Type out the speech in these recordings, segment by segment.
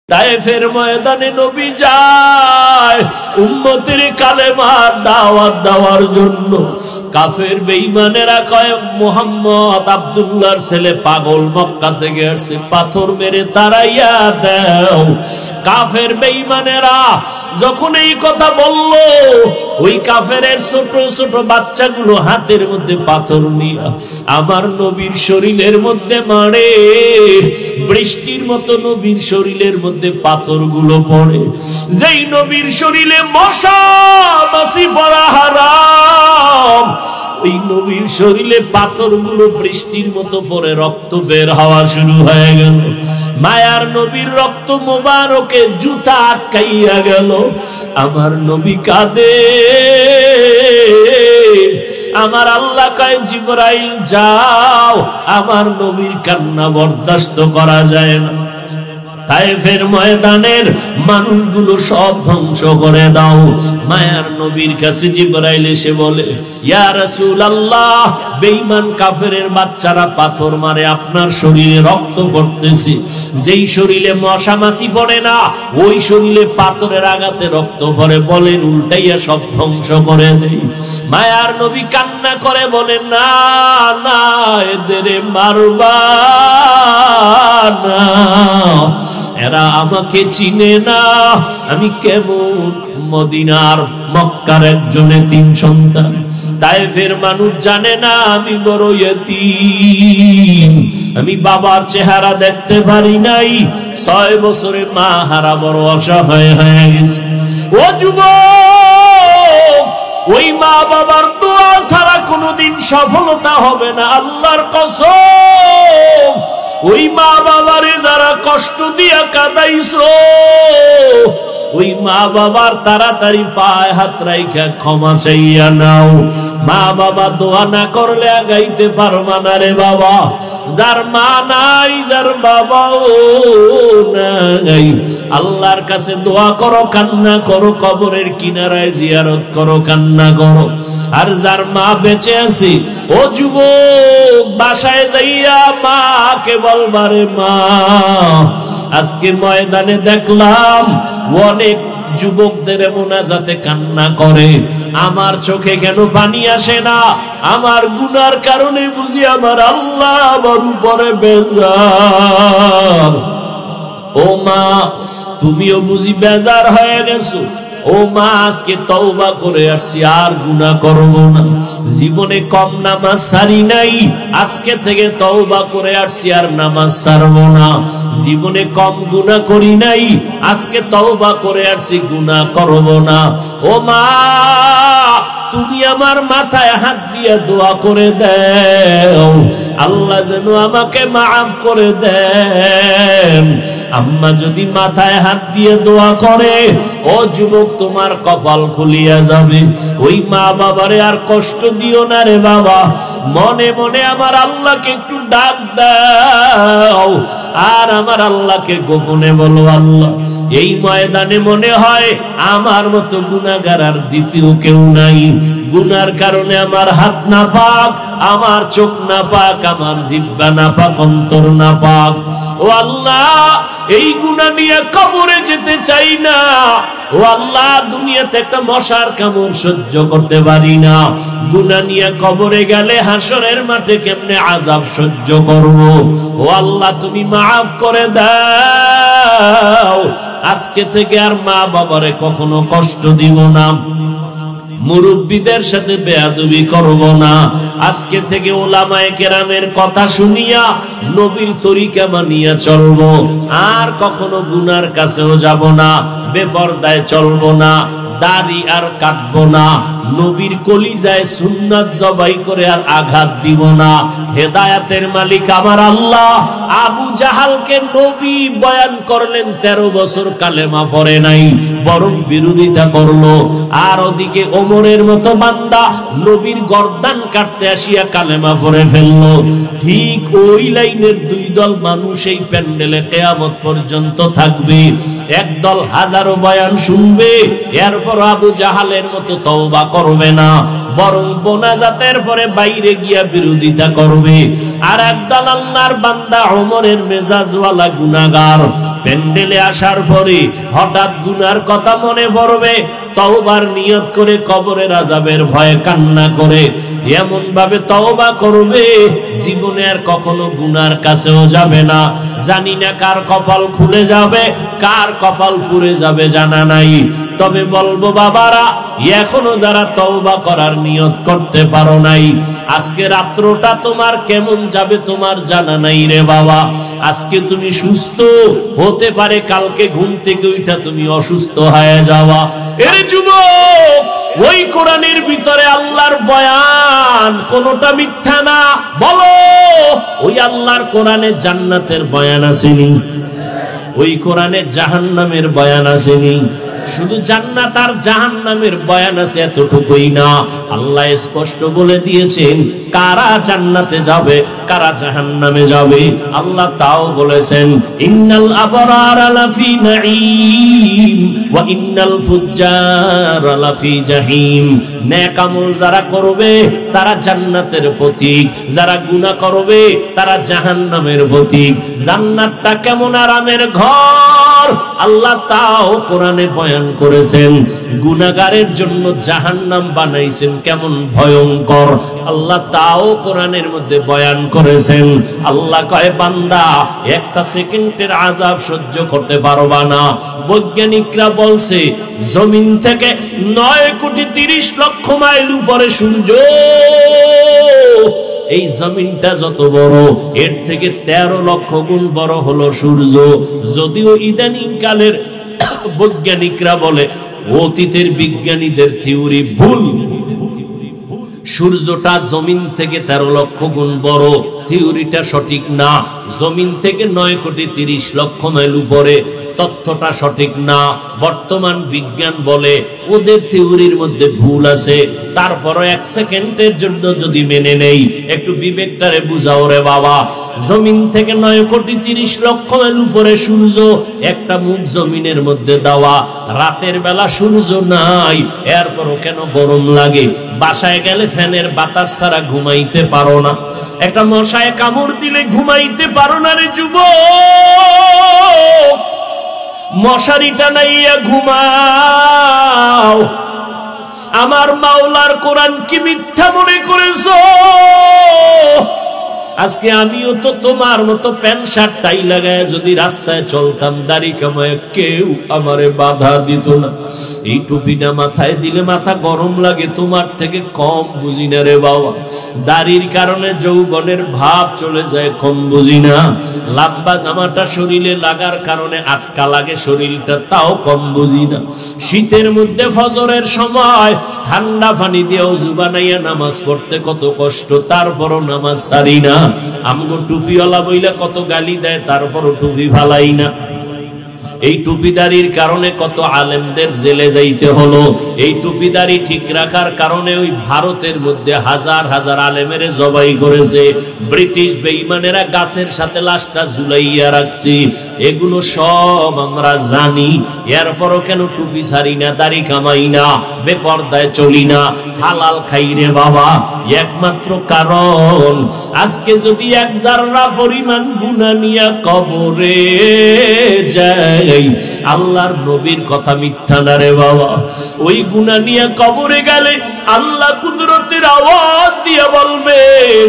তায়েফের ময়দানে নবী যায় উম্মতের কালেমার দাওয়াত দেওয়ার জন্য। কাফের বেঈমানেরা কয় মুহাম্মদ আব্দুল্লাহর ছেলে পাগল, মক্কা থেকে আসছে, পাথর মেরে তাড়াইয়া দাও। কাফের বেঈমানেরা যখন এই কথা বলল, ওই কাফেরের ছোট ছোট বাচ্চাগুলো হাতের মধ্যে পাথর নিয়ে আমার নবীর শরীরের মধ্যে মারে। বৃষ্টির মতো নবীর শরীরের মধ্যে পাথরগুলো পড়ে। যেই নবীর শরীরে মশা মাছি পড়া হারাম, ওই নবীর শরীরে পাথরগুলো বৃষ্টির মতো পড়ে রক্ত বের হওয়া শুরু হয়ে গেল। মায়ার নবীর রক্ত মোবারকে জুতা আটকাইয়া গেল। আমার নবী কাঁদে। আমার আল্লাহ কয় জিবরাইল যাও, আমার নবীর কান্না বরদাস্ত করা যায় না। তায়েফের ময়দানের মানুষগুলো সব ধ্বংস করে দাও। মায়ার নবীর কাছে জিবরাইল এসে বলে, ইয়া রাসূলুল্লাহ, বেঈমান কাফেরের বাচ্চারা পাথর মারে, আপনার শরীরে রক্ত পড়তেছে। যেই শরীরে মশা মাছি পড়ে না, ওই শরীরে পাথরের আঘাতে রক্ত পড়ে, বলেন উল্টাইয়া সব ধ্বংস করে দেই। মায়ার নবী কান্না করে বলে, না না, এদের মারবা না, এরা আমাকে চিনে না। আমি কেমন মদিনার মক্কার একজন এতিম সন্তান। তায়েফের মানুষ জানে না আমি বড় ইতিম, আমি বাবার চেহারা দেখতে পারি নাই। 6 বছরে মা হারা বড় অসহায় হয়ে গেছে। ও যুবক, ওই মা বাবার দোয়া ছাড়া কোনোদিন সফলতা হবে না, আল্লাহর কসম। ওই মা বাবারে যারা কষ্ট দিয়া কাঁদাইছো, ওই মা বাবার তাড়াতাড়ি পায়ে হাত রাইখা ক্ষমা চাইয়া নাও। মা বাবা দোয়া না করলে আগাইতে পারবা না রে বাবা। যার মা নাই, যার বাবাও নাই, আল্লাহর কাছে দোয়া করো, কান্না করো, কবরের কিনারায় জিয়ারত করো, কান্না করো। আর যার মা বেঁচে আছে, ও যুবক, বাসায় যাইয়া মাকে বলবারে, মা, আজকে ময়দানে দেখলাম অনেক যুবকদের মোনাজাতে কান্না করে, আমার চোখে কেন পানি আসে না? আমার গুনার কারণে বুঝি আমার আল্লাহ আমার উপরে বেজার। ও মা, তুমিও বুঝি বেজার হয়ে গেছো? ও মা, আজকে তওবা করে আসছি, আর গুনাহ করব না। জীবনে কম নামাজ ছাড়ি নাই, আজকে থেকে তওবা করে আসছি, আর নামাজ ছাড়ব না। জীবনে কম গুনাহ করি নাই, আজকে তওবা করে আসছি, গুনাহ করব না। ও মা, তুমি আমার মাথায় হাত দিয়ে দোয়া করে দাও, আল্লাহ যেন আমাকে মাফ করে দেন। আম্মা যদি মাথায় হাত দিয়ে দোয়া করে, ও যুবক, তোমার কপাল খুলিয়া যাবে। ওই মা বাবারে আর কষ্ট দিও না রে বাবা। মনে মনে আমার আল্লাহকে একটু ডাক দাও, আর আমার আল্লাহকে গোপনে বলো, আল্লাহ, এই ময়দানে মনে হয় আমার মতো গুনাহগার আর দ্বিতীয় কেউ নাই। গুনার কারণে আমার হাত না পাক, আমার চোখ না পাক, আমার জিহ্বা না পাক, অন্তর না পাক। ও আল্লাহ, এই গুনাহ নিয়ে কবরে যেতে চাই না। ও আল্লাহ, দুনিয়াতে একটা মশার কামড় সহ্য করতে পারি না। গুনাহ নিয়ে কবরে গেলে হাসরের মাঠে কেমনে আযাব সহ্য করব? ও আল্লাহ, তুমি মাফ করে দাও। আজকে থেকে আর মা বাবারে কখনো কষ্ট দিব না, মুরব্বীদের সাথে বেয়াদবি করব না। আজকে থেকে উলামায়ে কেরামের কথা শুনিয়া নবীর তরিকা মানিয়া চলব। আর কখনো গুনার কাছেও যাব না, বেপরদায় চলব না, দাড়ি আর কাটবো না, নবীর কলিজায় সুন্নাত জবাই করে আর আঘাত দিব না। হেদায়েতের মালিক আমার আল্লাহ। আবু জাহালকে নবী বয়ান করলেন, 13 বছর কালেমা পড়ে নাই, বরং বিরোধিতা করলো। আর ওদিকে ওমরের মতো বান্দা নবীর গর্দান কাটতে আসিয়া কালেমা পড়ে ফেললো। ঠিক ওই লাইনের 2 দল মানুষ এই প্যান্ডেলে কিয়ামত পর্যন্ত থাকবে। এক দল হাজারো বয়ান শুনবে, এরপর আবু জাহালের মতো তওবা করবে না। বরং মোনাজাতের পরে বাইরে গিয়া বিরোধিতা করবে। আর একদল আল্লাহর বান্দা ওমরের মেজাজওয়ালা গুনাহগার প্যান্ডেলে আসার পরে হঠাৎ গুনার কথা মনে পড়বে, তওবার নিয়ত করে কবরের আযাবের ভয়ে কান্না করে এমন ভাবে তওবা করবে জীবনে আর কখনো গুনার কাছেও যাবে না। জানি না কার কপাল খুলে যাবে, কার কপাল পুড়ে যাবে জানা নাই। তবে বলবো বাবারা, এখনো যারা তওবা করার নিয়ত করতে পারো নাই, আজকে রাত্রটা তোমার কেমন যাবে তোমার জানা নাই রে বাবা। আজকে তুমি সুস্থ হতে পারে, কালকে ঘুম থেকে উঠা তুমি অসুস্থ হয়ে যাওয়া। এর যুবক, ওই কোরআনের ভিতরে আল্লাহর বয়ান কোনটা মিথ্যা না। বলো, ওই আল্লাহর কোরআনে জান্নাতের বয়ান আসেনি? ওই কোরআনে জাহান্নামের বয়ান আসেনি? শুধু জান্নাত আর জাহান্নামের বয়ান আছে এতটুকুই না, আল্লাহ স্পষ্ট বলে দিয়েছেন কারা জান্নাতে যাবে কারা জাহান্নামে যাবে। আল্লাহ তাও বলেছেন, ইন্নাল আবরারা লাফি নাঈম ওয়া ইন্নাল ফুজ্জারা লাফি জাহিম। নেক আমল যারা করবে তারা জান্নাতের পথিক, যারা গুনাহ করবে তারা জাহান্নামের পথিক। জান্নাতটা কেমন আরামের ঘর আল্লাহ তাও কোরআনে বয়ান করেছেন। গুনাহগারের জন্য জাহান্নাম বানাইছেন কেমন ভয়ঙ্কর, আল্লাহ তাও কোরআনের মধ্যে বয়ান করেছেন। আল্লাহ কয়, বান্দা একটা সেকেন্ডের আযাব সহ্য করতে পারবা না। বৈজ্ঞানিকরা বলছে জমিন থেকে 9,30,00,000 মাইল উপরে সূর্য। এই জমিনটা যত বড়, এর থেকে 13 লক্ষ গুণ বড় হলো সূর্য। যদিও ইদানিং কালের বৈজ্ঞানিকরা বলে অতীতের বিজ্ঞানীদের থিওরি ভুল, সূর্যটা জমিন থেকে 13 লক্ষ গুণ বড়, থিওরিটা সঠিক না। জমিন থেকে 9,30,00,000 মাইল উপরে, তথ্যটা সঠিক না। বর্তমান বিজ্ঞান বলে ওদের থিওরির মধ্যে ভুল আছে। তারপরও 1 সেকেন্ডের জন্য যদি মেনে নেই, একটু বিবেকটারে বুঝাও রে বাবা। জমিন থেকে 9,30,00,000 মাইল উপরে সূর্য, একটা মুখ জমিনের মধ্যে দেওয়া, রাতের বেলা সূর্য নাই, এরপরও কেন গরম লাগে? বাসায় গেলে ফ্যানের বাতাস ছাড়া ঘুমাইতে পারো না, একটা মশায় কামড় দিলে ঘুমাইতে পারো না রে যুবক। মশারি টানাইয়া ঘুমাও। আমার মাওলার কোরআন কি মিথ্যা মনে করেছো? আজকে আমিও তো তোমার মতো প্যান্ট শার্ট টাই লাগায় যদি রাস্তায় চলতাম, দাড়ি কামায়, কেউ আমারে বাধা দিত না। এই টুপিটা মাথায় দিলে মাথা গরম লাগে, তোমার থেকে কম বুঝি না রে বাবা। দাড়ির কারণে যৌবনের ভাব চলে যায়, কম বুঝি না। লাম্বা জামাটা শরীরে লাগার কারণে আটকা লাগে শরীরটা, তাও কম বুঝি না। শীতের মধ্যে ফজরের সময় ঠান্ডা পানি দিয়ে ওযু বানাইয়া নামাজ পড়তে কত কষ্ট, তারপরও নামাজ ছাড়ি না। আমগো টুপিওয়ালা বইলা কত গালি দেয়, তারপরও টুপি ফালাই না। এই টুপিদারির কারণে কত আলেমদের জেলে যাইতে হলো। এই টুপিদারি ঠিক রাখার কারণে ওই ভারতের মধ্যে হাজার হাজার আলেমের জবাই করেছে ব্রিটিশ বেঈমানেরা, গাছের সাথে লাশটা ঝুলাইয়া রাখছি। এগুলো সব আমরা জানি, এরপরও কেন টুপি ছাড়ি না, দাড়ি কামাই না, বেপরদায় চলি না, হালাল খাই রে বাবা? একমাত্র কারণ আজকে যদি 1 জাররা পরিমাণ গুনাহ নিয়া কবরে যায়, আল্লাহর নবীর কথা মিথ্যা না রে বাবা। ওই গুনাহ নিয়ে কবরে গেলে আল্লাহ কুদরতের আওয়াজ দিয়ে বলবেন,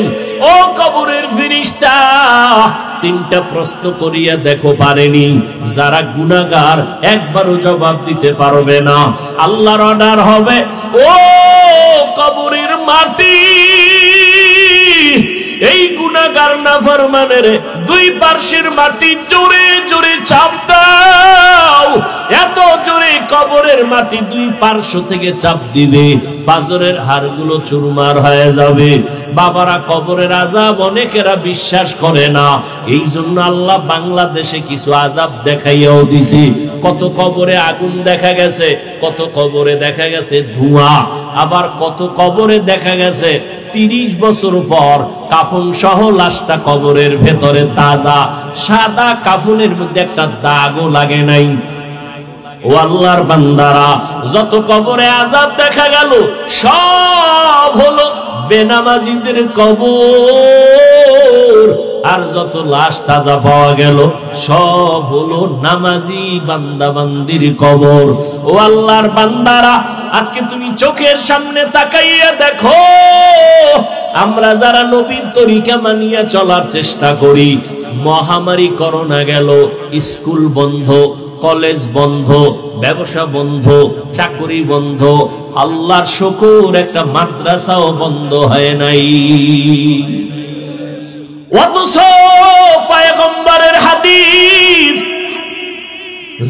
ও কবরের ফেরেশতা, 3টা প্রশ্ন করিয়া দেখো পারেনি। যারা গুনাহগার একবারও জবাব দিতে পারবে না, আল্লাহর অর্ডার হবে, ও কবরের মাটি, এই গুনাহগার নাফরমানের 2 পার্শ্বের মাটি জোরে জোরে চাপ দাও। এত জোরে কবরের মাটি 2 পার্শ্ব থেকে চাপ দিবে, পাজরের হাড়গুলো চুরমার হয়ে যাবে। বাবারা, কবরের আযাব অনেকেরা বিশ্বাস করে না, এই জন্য আল্লাহ বাংলাদেশে কিছু আযাব দেখাইয়াও দিছে। কত কবরে আগুন দেখা গেছে, কত কবরে দেখা গেছে ধোঁয়া, আবার কত কবরে দেখা গেছে 30 বছর পর কাফন সহ লাশটা কবরের ভেতরে তাজা, সাদা কাফনের মধ্যে একটা দাগও লাগে নাই। ও আল্লাহর বান্দারা, যত কবরে আযাব দেখা গেল সব হলো বেনামাজিদের কবর, আর যত লাশ তাজা পাওয়া গেল সব হলো নামাজি বান্দা বান্দির কবর। ও আল্লাহর বান্দারা, আজকে তুমি চোখের সামনে তাকাইয়া দেখো, আমরা যারা নবীর তরিকা মানিয়া চলার চেষ্টা করি, মহামারী করোনা গেল, স্কুল বন্ধ, কলেজ বন্ধ, ব্যবসা বন্ধ, চাকরি বন্ধ, আল্লাহর শুকর একটা মাদ্রাসাও বন্ধ হয় নাই। অথচ পয়গম্বরের হাদিস,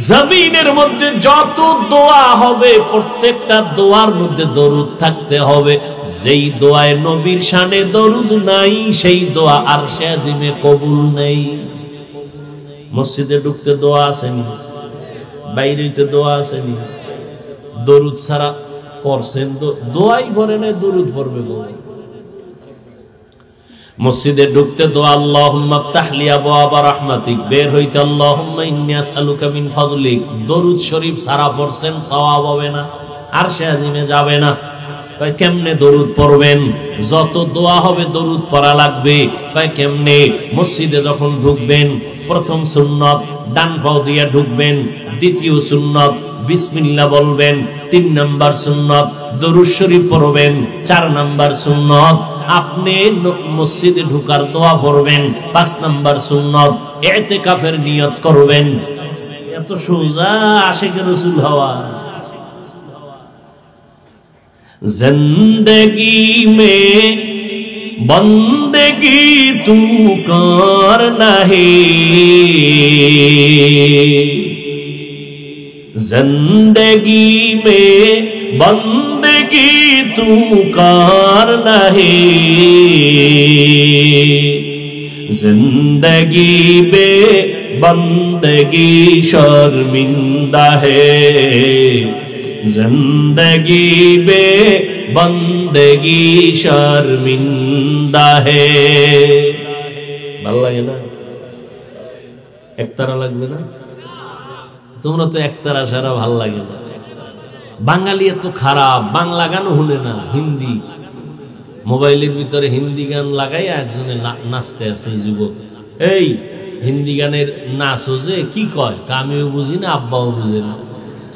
জমিনের মধ্যে যত দোয়া হবে প্রত্যেকটা দোয়ার মধ্যে দরুদ থাকতে হবে। যেই দোয়ায় নবীর শানে দরুদ নাই সেই দোয়া আরশে আজিমে কবুল নেই। মসজিদে ঢুকতে দোয়া আসেনি, বাইরেতে দোয়া আসেনি, দরুদ ছাড়া পড়ছেন দোয়াই পড়ে নাই, দরুদ পড়বে বলে। মসজিদে ঢুকতে দোয়া আল্লাহুম্মা আফতাহ লি আবওয়াবা রাহমাতিক, বের হইতে আল্লাহুম্মা ইন্নী আসআলুকা মিন ফাদলিক। দরুদ শরীফ সারা পড়ছেন সওয়াব হবে না, আরশে আজিমে যাবে না। কয় কেমনে দরুদ পড়বেন? যত দোয়া হবে দরুদ পড়া লাগবে। কয় কেমনে? মসজিদে যখন ঢুকবেন প্রথম সুন্নত ডান পাও দিয়া ঢুকবেন, দ্বিতীয় সুন্নত বিসমিল্লাহ বলবেন, 3 নাম্বার সুন্নত দরুদ শরীফ পড়বেন, 4 নাম্বার সুন্নত আপনি মসজিদে ঢুকার দোয়া পড়বেন, 5 নাম্বার সুন্নত ইতিকাফের নিয়ত করবেন। এত সোজা আশিকে রাসূল হওয়া। जिंदगी में बंदगी तू करना है, जिंदगी में बंदगी तू करना है, जिंदगी में बंदगी शर्मिंदा है, जिंदगी बे बंदगी शर्मिंदा है। ভালো লাগে না? একতারা লাগবে না? তোমরা তো একতারা সারা ভাল লাগে না। বাঙালি এত খারাপ, বাংলা গানও শুনে না, হিন্দি। মোবাইলের ভিতরে হিন্দি গান লাগাই একজনে নাচতে আছে যুবক। এই হিন্দি গানের নাচো যে কি কয়, আমিও বুঝি না, আব্বাও বুঝে না,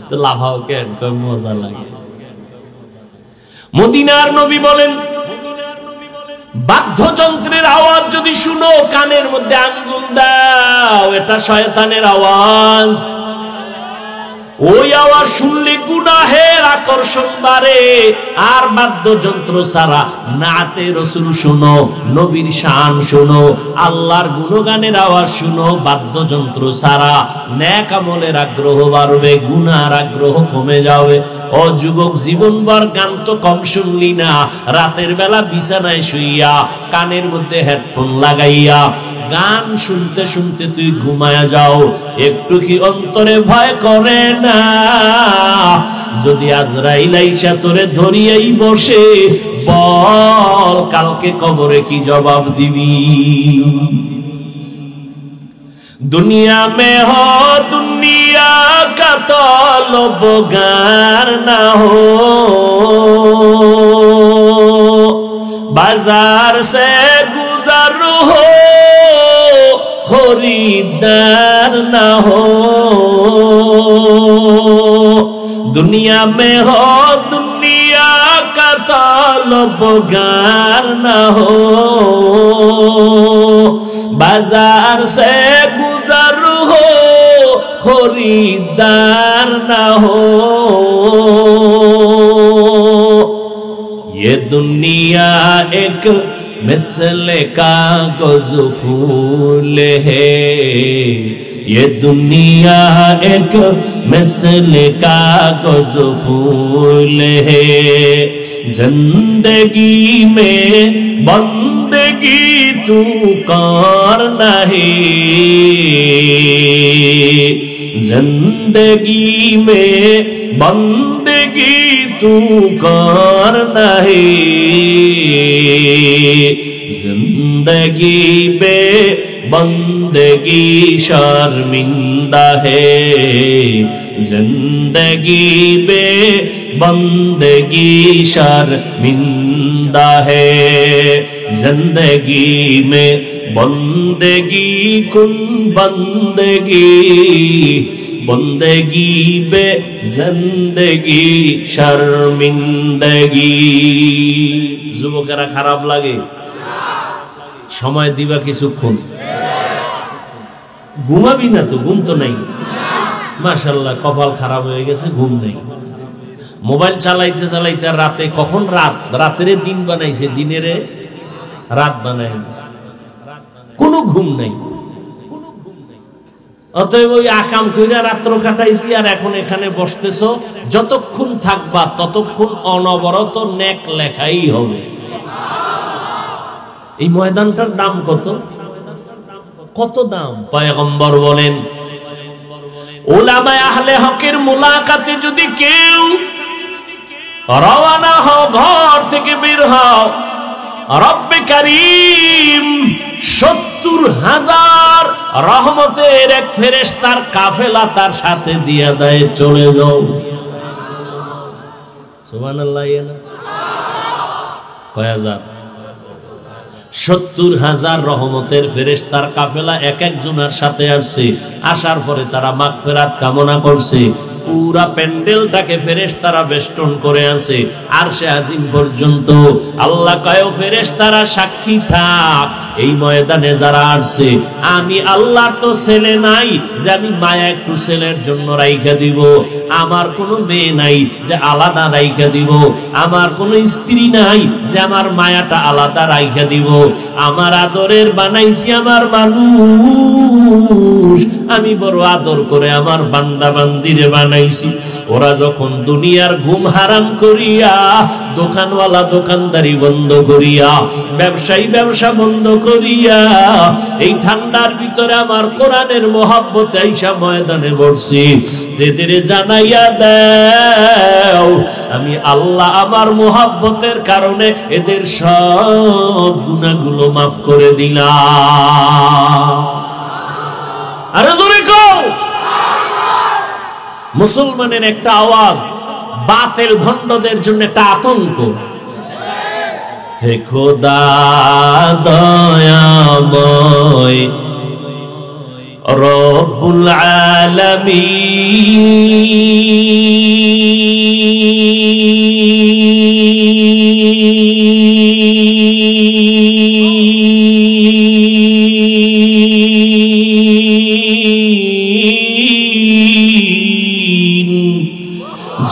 তো লাফাও কেন, মজা লাগে। মদিনার নবী বলেন, বাদ্যযন্ত্রের আওয়াজ যদি শুনো কানের মধ্যে আঙ্গুল দাও, এটা শয়তানের আওয়াজ। ওই আওয়াজ শুনলে গুনাহের আকর্ষণ বাড়ে। আর বাদ্যযন্ত্র ছাড়া নাতে রাসূল শুনো, নবীর শান শুনো, আল্লাহর গুণগানের আওয়াজ শুনো। বাদ্যযন্ত্র ছাড়া নেক আমলের আগ্রহ বাড়বে, গুনার আগ্রহ কমে যাবে। ও যুবক, জীবনভর গান তো কম শুনলি না, রাতের বেলা বিছানায় শুইয়া কানের মধ্যে হেডফোন লাগাইয়া গান শুনতে শুনতে তুই ঘুমায়া যাও, একটু কি অন্তরে ভয় করে না? যদি আজরাইল আইসা তোরে ধরিয়াই বসে, বল কালকে কবরে কি জবাব দিবি? दुनिया में हो दुनिया का तलबगार ना हो, बाजार से गुजर हो खरीदार ना हो। दुनिया में हो दुनिया का तलबगार ना हो, बाजार से गुजर हो खरीदार ना हो। ये दुनिया एक मिसल कागज फूल है, ये दुनिया एक मिसल कागज फूल है। जिंदगी में बंदगी तू करना है, जिंदगी में बंदगी तू करना है, जिंदगी में बंदगी शर्मिंदा है, जिंदगी बे बंदगी शर्मिंदा है जिंदगी में बंदगी कुन बंदगी बंदगी बे जिंदगी शर्मिंदगी যুবকেরা খারাপ লাগে সময় দিবা কিছুক্ষণ ঘুমাবি না তো ঘুম তো নাই মাশাআল্লাহ কপাল খারাপ হয়ে গেছে ঘুম নেই মোবাইল চালাইতে চালাইতে রাতে কখন রাতের দিন বানাইছে দিনের রাত বানাইছে কোনো ঘুম নাই অতএব ওই আকাম কইরা রাত্র কাটাইতি আর এখন এখানে বসতেছো যতক্ষণ থাকবা ততক্ষণ অনবরত নেক লেখাই হবে এই ময়দানটার দাম কত কত দাম পয়গম্বর বলেন উলামায়ে আহলে হকের মুলাকাতে যদি কেউ রওনা হও ঘর থেকে বের হও রব্বে কারীম ৭০,০০০ রহমতের এক ফেরেশতার কাফেলা তার সাথে দিয়া দেয় চলে যাও সুবহানাল্লাহ কয় হাজার ৭০,০০০ রহমতের ফেরেশতার কাফেলা এক একজনের সাথে আসছে আসার পরে তারা মাগফিরাত কামনা করছে পুরা প্যান্ডেলটাকে ফেরেশতারা বেষ্টন করে আছে আরশে আজিম পর্যন্ত আল্লাহ কয় ফেরেশতারা সাক্ষী থাক এই ময়দানে যারা আসছে আমি আল্লাহ তো ছেলে নাই যে আমি মায়া একটু ছেলের জন্য রাইখা দিব আমার কোনো মেয়ে নাই যে আলাদা রাইখা দিব আমার কোনো স্ত্রী নাই যে আমার মায়াটা আলাদা রাইখা দিব আমার আদরের বানাইছি আমার মানুষ আমি বড় আদর করে আমার বান্দা বান্দিরে বানাইছি ওরা যখন দুনিয়ার ঘুম হারাম করিয়া দোকানওয়ালা দোকানদারি বন্ধ করিয়া ব্যবসায়ী ব্যবসা বন্ধ করিয়া এই ঠান্ডার ভিতরে আমার কোরআনের মহব্বতে আইসা ময়দানে বসছি এদের জানাইয়া দাও আমি আল্লাহ আমার মহব্বতের কারণে এদের সব গুনাহগুলো মাফ করে দিলাম আরে জোরে কও মুসলমানের একটা আওয়াজ বাতিল ভণ্ডদের জন্য একটা আতঙ্ক হে খোদা দয়াময় রব্বুল আলামিন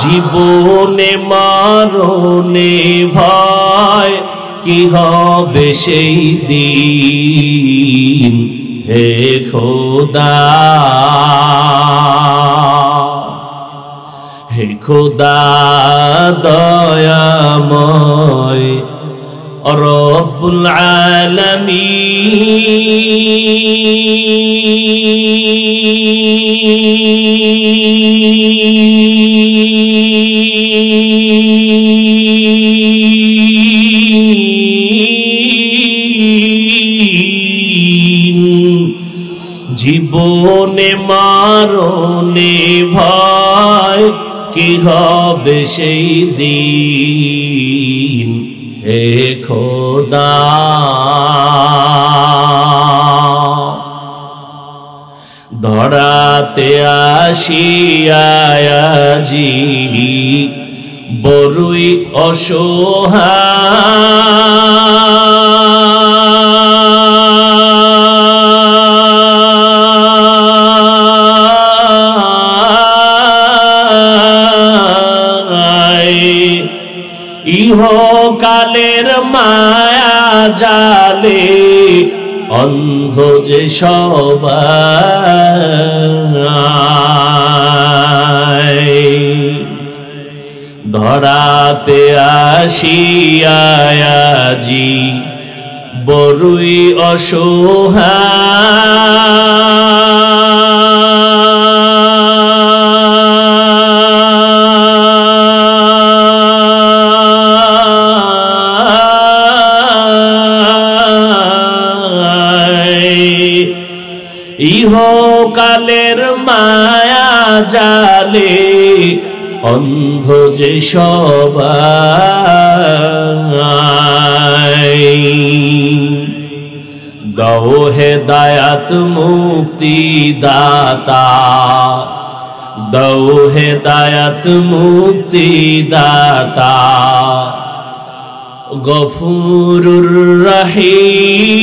জীবনে মরণে ভয় কি হবে সেই দিন হে খোদা হে খোদা দয়াময় রব্বুল আলামিন জীবনে মরণে ভয় কি হবে সেই দিন হে খোদা ধরাতে আসিয়াজি বড়ই অসহায় ইহকালের মায়া জালে অন্ধ যে সবাই ধরাতে আসিয়াজি বড়ই অসহায় ইহকালের মায়া জালে অন্ধ যে সবাই দাও হেদায়াত মুক্তি দাতা দাও হেদায়াত মুক্তি দাতা গফুরুর রহিম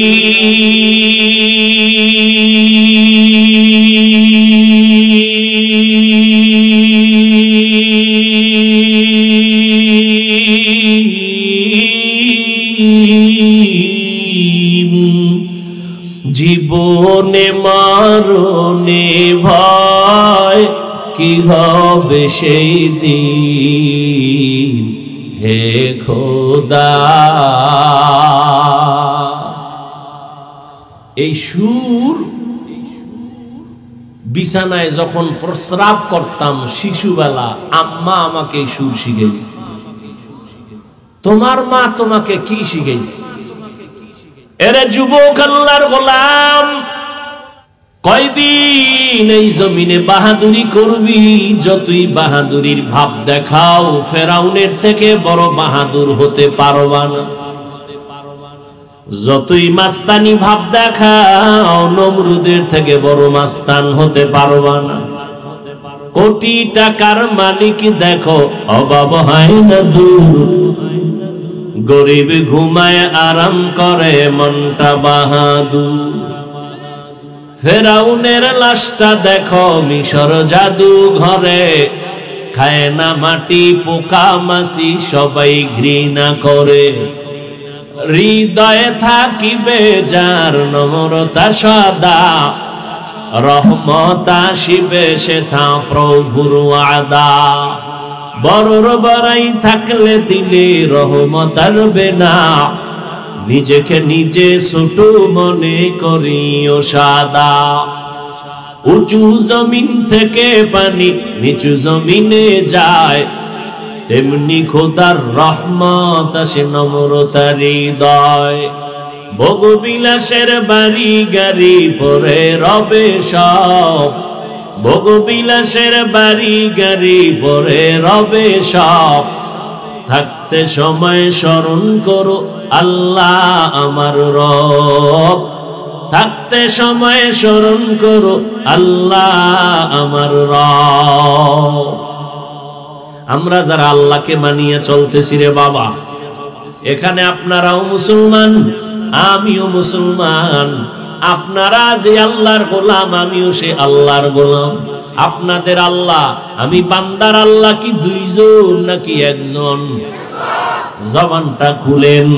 জীবনে মরণে ভয় কি হবে সেই দিন হে খোদা। এই সুর বিছানায় যখন প্রস্রাব করতাম শিশুবেলা আম্মা আমাকে এই সুর শিখাইছে। তোমার মা তোমাকে কি শিখাইছে? এরে যুবক আল্লাহর গোলাম, কয়দিন এই জমিনে বাহাদুরি করবি? যতই বাহাদুরির ভাব দেখাও ফেরাউনের থেকে বড় বাহাদুর হতে পারবা না। যতই মাস্তানি ভাব দেখাও নমরুদের থেকে বড় মাস্তান হতে পারবা না। কোটি টাকার মালিক দেখো অভাব হয় না দূর, গরিব ঘুমায় আরাম করে মনটা বাহাদুর। ফেরাউনের লাশটা দেখো মিশর জাদু ঘরে, খায় না মাটি পোকা মাছি সবাই ঘৃণা করে। হৃদয়ে থাকিবে যার নম্রতা সদা, রহমত আসিবে সেথা প্রভুর ওয়াদা। বড়র বড়াই থাকলে দিলে রহমত আসবে না, নিজেকে নিজে ছোট মনে করিও সাদা। উঁচু জমিন থেকে পানি নিচু জমিনে যায়, তেমনি খোদার রহমত আসে নম্রতার হৃদয়। ভোগবিলাসের বাড়ি গাড়ি পরে রবে সব, ভোগবিলাসের বাড়ি গাড়ি পরে রবে সব। থাকতে সময় স্মরণ করো আল্লাহ আমার রব, থাকতে সময় স্মরণ করো আল্লাহ আমার রব। আমরা যারা আল্লাহকে মানিয়ে চলতেছি রে বাবা, এখানে আপনারাও মুসলমান আমিও মুসলমান। আপনারা যে আল্লাহর গোলাম আমিও সে আল্লাহর গোলাম। আপনাদের আল্লাহ আমি বান্দার আল্লাহ কি দুইজন নাকি একজন? জবানটা খুলেন।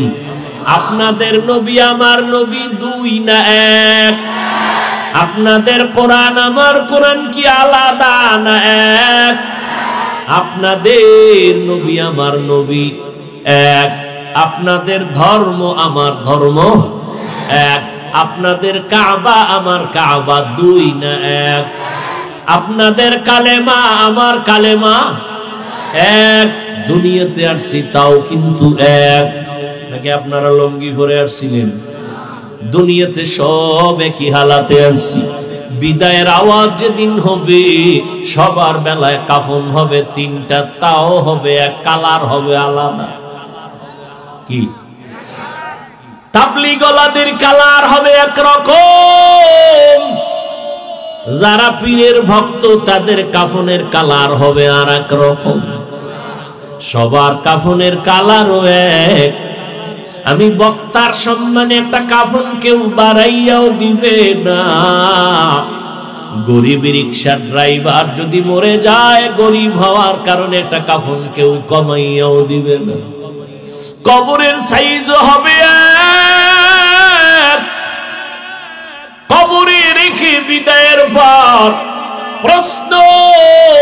আপনাদের নবী আমার নবী দুই না এক? আপনাদের কোরআন আমার কোরআন কি আলাদা না এক? আপনাদের নবী আমার নবী এক, আপনাদের ধর্ম আমার ধর্ম এক, আপনাদের কাবা আমার কাবা দুই না এক, আপনাদের কালেমা আমার কালেমা এক। দুনিয়াতে আসছি তাও কিন্তু এক। নাকি আপনারা লঙ্গি পরে আসছিলেন? দুনিয়াতে সব একই হালাতে আসছি। বিদায়ের আওয়াজ যেদিন হবে সবার বেলায় কাফন হবে তিনটা, তাও হবে এক, কালার হবে আলাদা। কি তাবলীগওয়ালাদের কালার হবে একরকম, যারা পীরের ভক্ত তাদের কাফনের কালার হবে আর এক রকম। সবার কাফনের কালারও এক। আমি বক্তার সম্মানে একটা কাফন কেউ বাড়াইয়াও দিবে না। গরিব রিকশার ড্রাইভার যদি মরে যায় গরিব হওয়ার কারণে একটা কাফন কেউ কমাইয়াও দিবে না। কবরের সাইজ হবে এক। কবরে রেখে বিদায়ের পর প্রশ্ন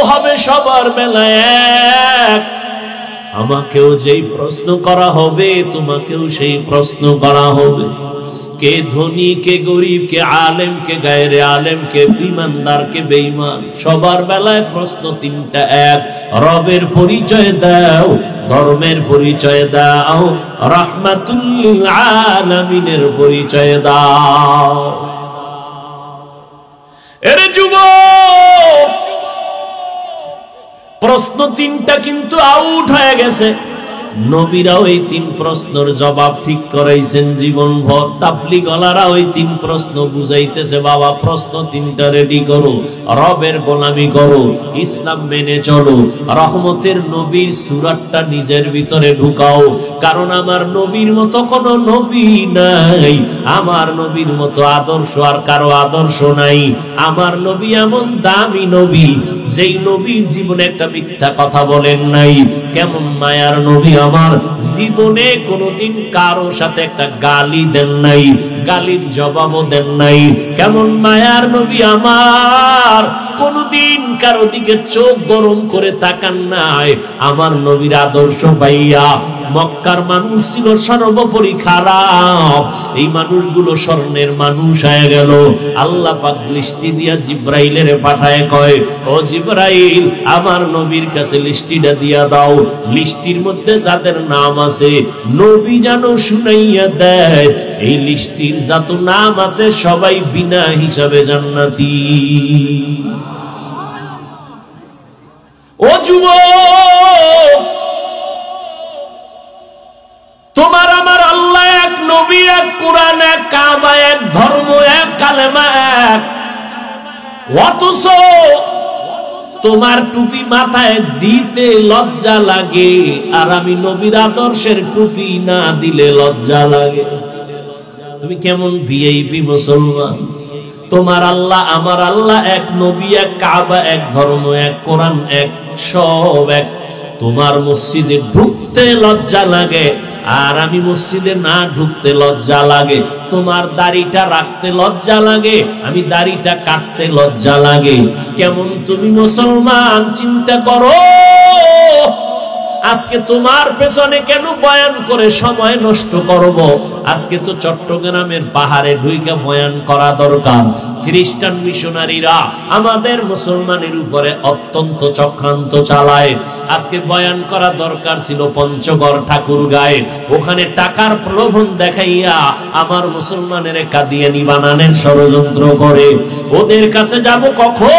হবে সবার বেলায় এক। আমাকেও যেই প্রশ্ন করা হবে তোমাকেও সেই প্রশ্ন করা হবে। কে ধনী কে গরিব, কে আলেম কে গায়রে আলেম, কে ঈমানদার কে বেঈমান, সবার বেলায় প্রশ্ন তিনটা এক। রবের পরিচয় দাও, ধর্মের পরিচয় দাও, রাহমাতুল লিল আলামিনের পরিচয় দাও। এরে যুবক, প্রশ্ন তিনটা কিন্তু আউট হয়ে গেছে। নবীরাও এই তিন প্রশ্নের জবাব ঠিক করাইছেন জীবনভর। তাবলীগওয়ালারা ওই তিন প্রশ্ন বুঝাইতেছে, বাবা প্রশ্ন তিনটা রেডি করো, রবের গোলামি করো, ইসলাম মেনে চলো, রহমতের নবীর সুরাতটা নিজের ভিতরে ঢুকাও। কারণ আমার নবীর মতো কোনো নবী নাই, আমার নবীর মতো আদর্শ আর কারো আদর্শ নাই। আমার নবী এমন দামি নবী, যেই নবীর জীবনে একটা মিথ্যা কথা বলেন নাই। কেমন মায়ার নবী, আমার জীবনে কোনোদিন কারো সাথে একটা গালি দেন নাই, গালির জবাবও দেন নাই। কেমন মায়ার নবী আমার, কোনদিন কারো দিকে চোখ গরম করে তাকান নাই। আমার নবীর আদর্শ পাইয়া মক্কার মানুষ ছিল সর্বোপরি খারাপ, এই মানুষগুলো স্বর্ণের মানুষ হয়ে গেল। আল্লাহ পাক লিস্টি দিয়া জিব্রাইলের পাঠায়, কয় ও জিব্রাইল, আমার নবীর কাছে লিস্টিটা দিয়া দাও। লিস্টির মধ্যে যাদের নাম আছে নবী যেন শুনাইয়া দেয়, এই লিস্টির যত নাম আছে সবাই বিনা হিসাবে জান্নাতি। ও যুবক, তোমার আমার আল্লাহ এক, নবী এক, কোরআন এক, কাবা এক, ধর্ম এক, কালেমা এক। অথচ তোমার টুপি মাথায় দিতে লজ্জা লাগে, আর আমি নবীর আদর্শের টুপি না দিলে লজ্জা লাগে। তুমি কেমন ভিআইপি মুসলমান? তোমার আল্লাহ আমার আল্লাহ এক, নবী এক, কাবা এক, ধর্ম এক, কোরআন এক, সব এক। তোমার মসজিদে ঢুকতে লজ্জা লাগে, আর আমি মসজিদে না ঢুকতে লজ্জা লাগে। তোমার দাড়িটা রাখতে লজ্জা লাগে, আমি দাড়িটা কাটতে লজ্জা লাগে। কেমন তুমি মুসলমান, চিন্তা করো। আজকে তোমার পেছনে কেন বয়ান করে সময় নষ্ট করব? আজকে তো চট্টগ্রামের পাহাড়ে ঢুইকা বয়ান করা দরকার। খ্রিস্টান মিশনারিরা আমাদের মুসলমানের উপরে অত্যন্ত চক্রান্ত চালায়। আজকে বয়ান করা দরকার ছিল পঞ্চগড় ঠাকুরগাঁয়ে, ওখানে টাকার প্রলোভন দেখাইয়া আমার মুসলমানের কাদিয়ানি বানানোর ষড়যন্ত্র করে। ওদের কাছে যাব কখন?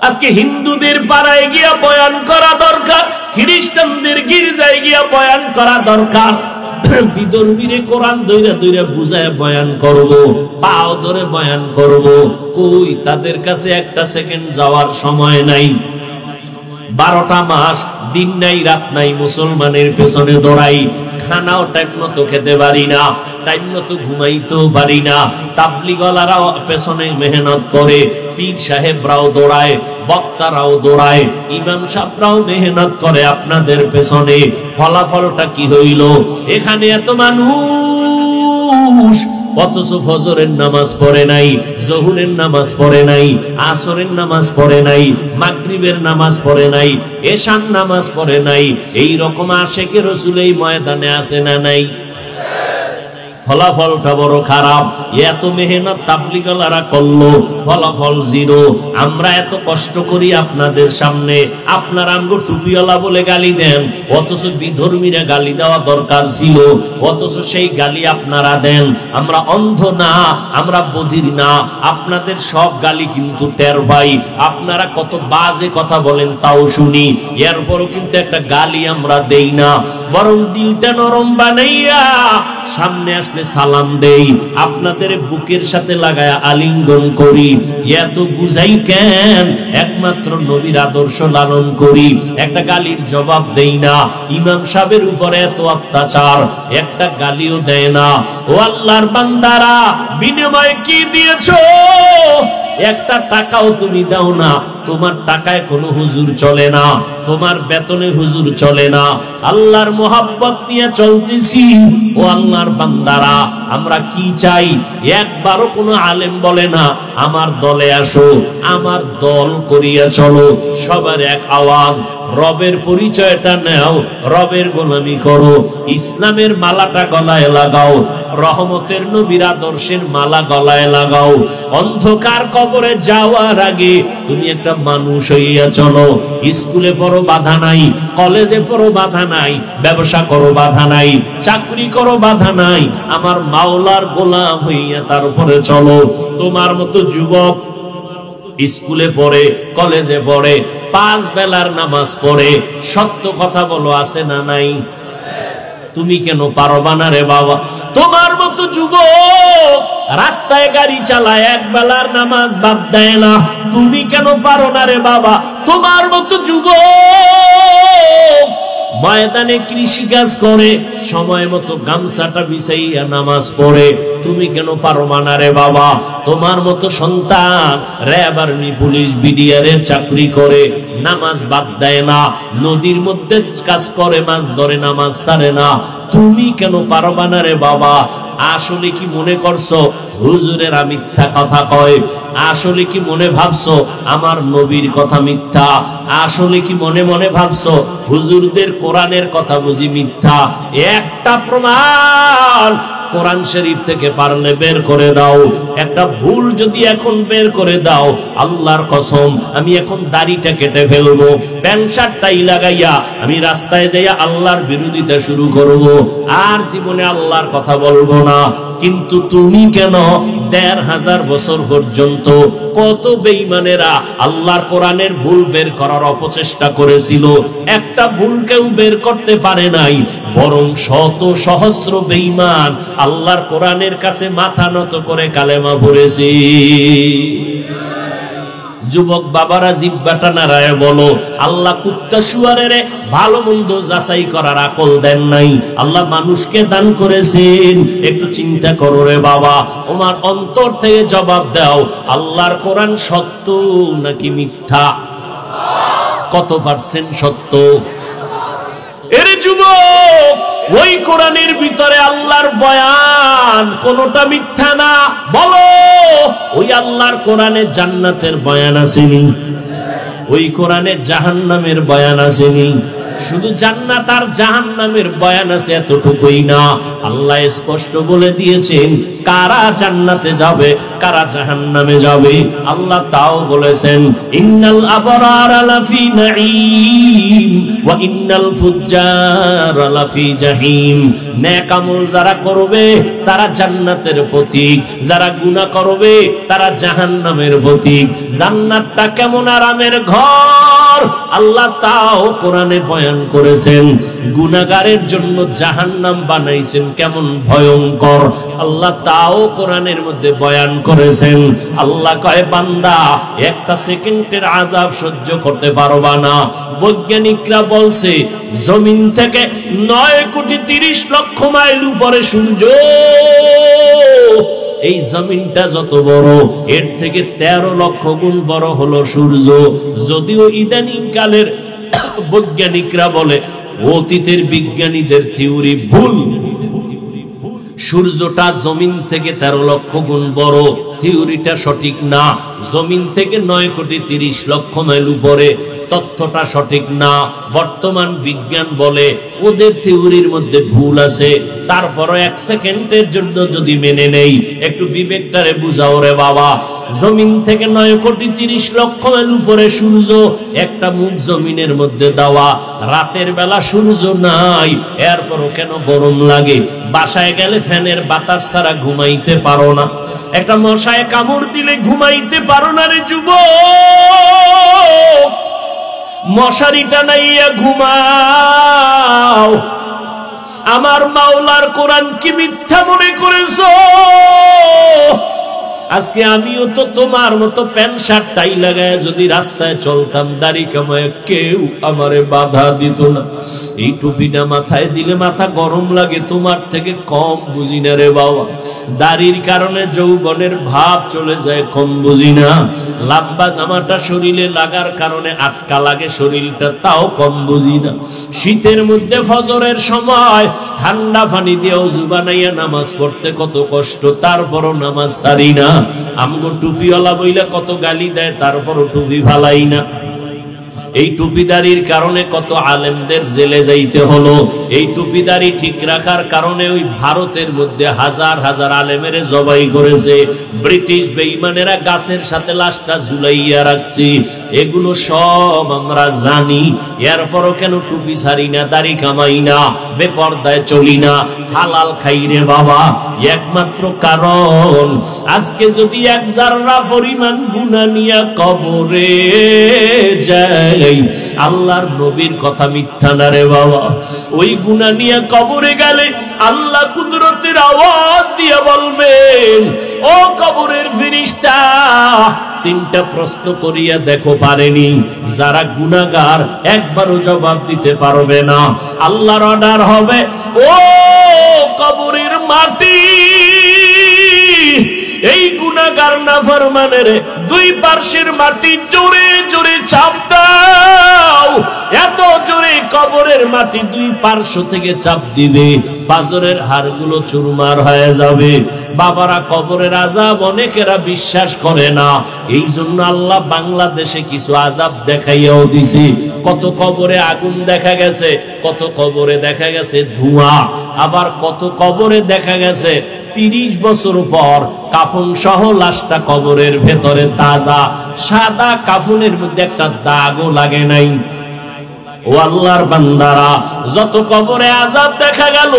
আজকে হিন্দুদের পাড়ায় গিয়া বয়ান করা দরকার, খ্রিস্টানদের গির্জায় গিয়া বয়ান করা দরকার। বিধর্মীরে কোরআন ধইরা ধইরা বুঝায় বয়ান করব, পাও ধরে বয়ান করব। কই, তাদের কাছে একটা সেকেন্ড যাওয়ার সময় নাই। 12টা মাস দিন নাই রাত নাই মুসলমানের পেছনে দৌড়াই। খানাও টাইম মতো খেতে পারি না, টাইম মতো ঘুমাইতেও পারি না। তাবলীগওয়ালারাও পেছনে মেহনত করে, পীর সাহেবরাও দৌড়ায়, বক্তারাও দৌড়ায়, ইমাম সাহেবরাও মেহনত করে আপনাদের পেছনে। ফলাফলটা কি হইল? এখানে এত মানুষ, অথচ ফজরের নামাজ পড়ে নাই, জোহরের নামাজ পড়ে নাই, আসরের নামাজ পড়ে নাই, মাগরিবের নামাজ পড়ে নাই, এশার নামাজ পড়ে নাই। এই রকম আশেকে রাসূল এই ময়দানে আছে না নাই? ফলাফলটা বড় খারাপ। এত মেহনত তাবলীগওয়ালারা করলো, ফলাফল জিরো। আমরা এত কষ্ট করি আপনাদের সামনে, আপনারা আমগো টুপিওয়ালা বলে গালি দেন, অথচ বিধর্মীরা গালি দেওয়া দরকার ছিল, অথচ সেই গালি আপনারা দেন। আমরা অন্ধ না, আমরা বধির না, আপনাদের সব গালি কিন্তু টের পাই। আপনারা কত বাজে কথা বলেন তাও শুনি, এরপরও কিন্তু একটা গালি আমরা দেই না, বরং দিলটা নরম বানাইয়া সামনে আসলে সালাম দেই, আপনাদের বুকের সাথে লাগায়া আলিঙ্গন করি। এত বুঝাই কেন? একমাত্র নবীর আদর্শ লালন করি, একটা গালির জবাব দেই না। ইমাম সাহেবের উপরে এত অত্যাচার, একটা গালিও দেয় না। ও আল্লাহর বান্দারা, বিনিময়ে কি দিয়েছো? একটা টাকাও তুমি দাও না। তোমার টাকায় কোনো হুজুর চলে না, তোমার বেতনে হুজুর চলে না। আল্লাহর মোহাব্বত নিয়ে চলতেছি। ও আল্লাহর বান্দারা, আমরা কি চাই? একবারও কোনো আলেম বলে না আমার দলে আসো, আমার দল করিয়া চলো। সবার এক আওয়াজ, রবের পরিচয়টা নাও, রবের গোলামি করো, ইসলামের মালাটা গলায় লাগাও, রহমতের নবীর আদর্শের মালা গলায় লাগাও। অন্ধকার কবরে যাওয়ার আগে তুমি একটা মানুষ হইয়া চলো। স্কুলে পড়ো বাধা নাই, কলেজে পড়ো বাধা নাই, ব্যবসা করো বাধা নাই, চাকরি করো বাধা নাই, আমার মাওলার গোলাম হইয়া তারপরে চলো। তোমার মতো যুবক স্কুলে পড়ে, কলেজে পড়ে, 5 বেলার নামাজ পড়ে। সত্য কথা বলো, আছে না নাই? তুমি কেন পারবা না রে বাবা? তোমার মতো যুবক রাস্তায় গাড়ি চালায়, 1 বেলার নামাজ বাদ দেয় না। তুমি কেন পারো না রে বাবা? তোমার মতো যুবক ময়দানে কৃষি কাজ করে, সময় মতো গামছাটা বিছাইয়া নামাজ পড়ে। তুমি কেন পারো না রে বাবা? তোমার মতো সন্তান র্যাব, আর্মি, পুলিশ, বিডিআরের চাকরি করে, নামাজ বাদ দেয় না, নদীর মধ্যে কাজ করে, মাছ ধরে, নামাজ ছাড়ে না। তুমি কেন পারবা না রে বাবা? আসলে কি মনে করছো হুজুরেরা মিথ্যা কথা কয়? আসলে কি মনে ভাবছো আমার নবীর কথা মিথ্যা? আসলে কি মনে মনে ভাবছো হুজুরদের কোরআনের কথা বুঝি মিথ্যা? একটা প্রমাণ কোরআন শরীফ থেকে পারলে বের করে দাও। একটা ভুল যদি এখন বের করে দাও, আল্লাহর কসম আমি এখন দাড়িটা কেটে ফেলবো, প্যান্ট শার্টটাই লাগাইয়া আমি রাস্তায় যাইয়া আল্লাহর বিরোধিতা শুরু করব, আর জীবনে আল্লাহর কথা বলবো না। কিন্তু তুমি কেন 1500 বছর পর্যন্ত কত বেঈমানেরা আল্লাহর কোরআনের ভুল বের করার অপচেষ্টা করেছিল, একটা ভুল কেউ বের করতে পারে নাই, বরং শত সহস্র বেঈমান আল্লাহর কোরআনের কাছে মাথা নত করে কালেমা পড়েছে। যুবক বাবারা জিহ্বাটা নাড়ায় বলো, আল্লাহ কুত্তা শুয়ারের ভালো মন্দ যাচাই করার আকল দেন নাই, আল্লাহ মানুষকে দান করেছেন। একটু চিন্তা করো রে বাবা, তোমার অন্তর থেকে জবাব দাও, আল্লাহর কোরআন সত্য নাকি মিথ্যা? কত পার্সেন্ট সত্য? এর যুবক, ওই কোরআনের ভিতরে আল্লাহর বয়ান কোনটা মিথ্যা না? বলো, ওই আল্লাহর কোরআনে জান্নাতের বয়ান আসেনি? ওই কোরআনে জাহান্নামের বয়ান আসেনি? শুধু জান্নাত আর জাহান্নামের বয়ান আছে এতটুকুই না, আল্লাহ স্পষ্ট বলে দিয়েছেন কারা জান্নাতে যাবে, কারা জাহান্নামে যাবে। আল্লাহ তাও বলেছেন, ইন্নাল আবরারা লাফি নাঈম ওয়া ইন্নাল ফুজ্জারা লাফি জাহিম। নেক আমল যারা করবে তারা জান্নাতের পথিক, যারা গুনাহ করবে তারা জাহান্নামের পথিক। জান্নাতটা কেমন আরামের ঘর আল্লাহ তাও কোরআনে বয়ান করেছেন। গুনাহগারের জন্য জাহান্নাম বানাইছেন কেমন ভয়ঙ্কর, আল্লাহ তাও কোরআনের মধ্যে বয়ান করেছেন। আল্লাহ কয়, বান্দা একটা সেকেন্ডের আযাব সহ্য করতে পারবা না। বৈজ্ঞানিকরা বলছে জমিন থেকে 9,30,00,000 মাইল উপরে সূর্য। এই জমিনটা যত বড়, এর থেকে 13 লক্ষ গুণ বড় হলো সূর্য। যদিও ইদানিং কালের বৈজ্ঞানিকরা বলে অতীতের বিজ্ঞানীদের থিওরি ভুল, সূর্যটা জমিন থেকে 13 লক্ষ গুণ বড়, থিওরিটা সঠিক না। জমিন থেকে 9,30,00,000 মাইল উপরে, তথ্যটা সঠিক না। বর্তমান বিজ্ঞান বলে ওদের থিওরির মধ্যে ভুল আছে। তারপরও 1 সেকেন্ডের জন্য যদি মেনে নেই, একটু বিবেকটারে বুঝাও রে বাবা। জমিন থেকে 9,30,00,000 মাইল উপরে সূর্য, একটা মুখ জমিনের মধ্যে দেওয়া, রাতের বেলা সূর্য নাই, এরপরও কেন গরম লাগে? বাসায় গেলে ফ্যানের বাতাস ছাড়া ঘুমাইতে পারো না, একটা মশায় কামড় দিলে ঘুমাইতে পারো না রে যুবক। মশারিটা নাইয়া ঘুমাও। আমার মাওলার কোরআন কি মিথ্যা মনে করেছো? আজকে আমিও তো তোমার মতো প্যান্ট শার্ট টাই লাগায় যদি রাস্তায় চলতাম, দাড়ি কামায়, কেউ আমারে বাধা দিত না। এই টুপিটা মাথায় দিলে মাথা গরম লাগে, তোমার থেকে কম বুঝি না রে বাবা। দাড়ির কারণে যৌবনের ভাব চলে যায়, কম বুঝি না। লাম্বা জামাটা শরীরে লাগার কারণে আটকা লাগে শরীরটা, তাও কম বুঝি না। শীতের মধ্যে ফজরের সময় ঠান্ডা পানি দিয়ে ওযু বানাইয়া নামাজ পড়তে কত কষ্ট, তারপরও নামাজ ছাড়ি না। আমগো টুপিওয়ালা বইলা কত গালি দেয়, তারপরও টুপি ফালাই না। এই টুপিদারির কারণে কত আলেমদের জেলে যাইতে হলো। এই টুপিদারি ঠিক রাখার কারণে ওই ভারতের মধ্যে হাজার হাজার আলেমের জবাই করেছে। ব্রিটিশ বেঈমানেরা গাছের সাথে লাশটা ঝুলাইয়া রাখছে। এগুলো সব আমরা জানি, এরপরও কেন টুপি ছাড়ি না, দাড়ি কামাই না, বেপরদায় চলি না, হালাল খাই রে বাবা? একমাত্র কারণ আজকে যদি এক জাররা পরিমাণ গুনাহ নিয়ে কবরে যাই, আল্লাহর নবীর কথা মিথ্যা না রে বাবা। ওই গুনাহ নিয়ে কবরে গেলে আল্লাহ কুদরতের আওয়াজ দিয়ে বলবেন, ও কবরের ফেরেশতা, তিনটা প্রশ্ন করিয়া দেখো পারেনি। যারা গুনাহগার একবারও জবাব দিতে পারবে না। আল্লাহর অর্ডার হবে, ও কবরের মাটি, এই গুনাহগার নাফরমানের দুই পার্শ্বের মাটি জোরে জোরে চাপ দাও। এত জোরে কবরের মাটি দুই পার্শ্ব থেকে চাপ দিবে, পাজরের হাড়গুলো চুরমার হয়ে যাবে। বাবারা, কবরের আযাব অনেকেরা বিশ্বাস করে না, এই জন্য আল্লাহ বাংলাদেশে কিছু আযাব দেখাইয়াও দিছে। কত কবরে আগুন দেখা গেছে, কত কবরে দেখা গেছে ধোঁয়া, আবার কত কবরে দেখা গেছে 30 বছর পর কাফন সহ লাশটা কবরের ভেতরে তাজা, সাদা কাফনের মধ্যে একটা দাগও লাগে নাই। ও আল্লাহর বান্দারা, যত কবরে আযাব দেখা গেল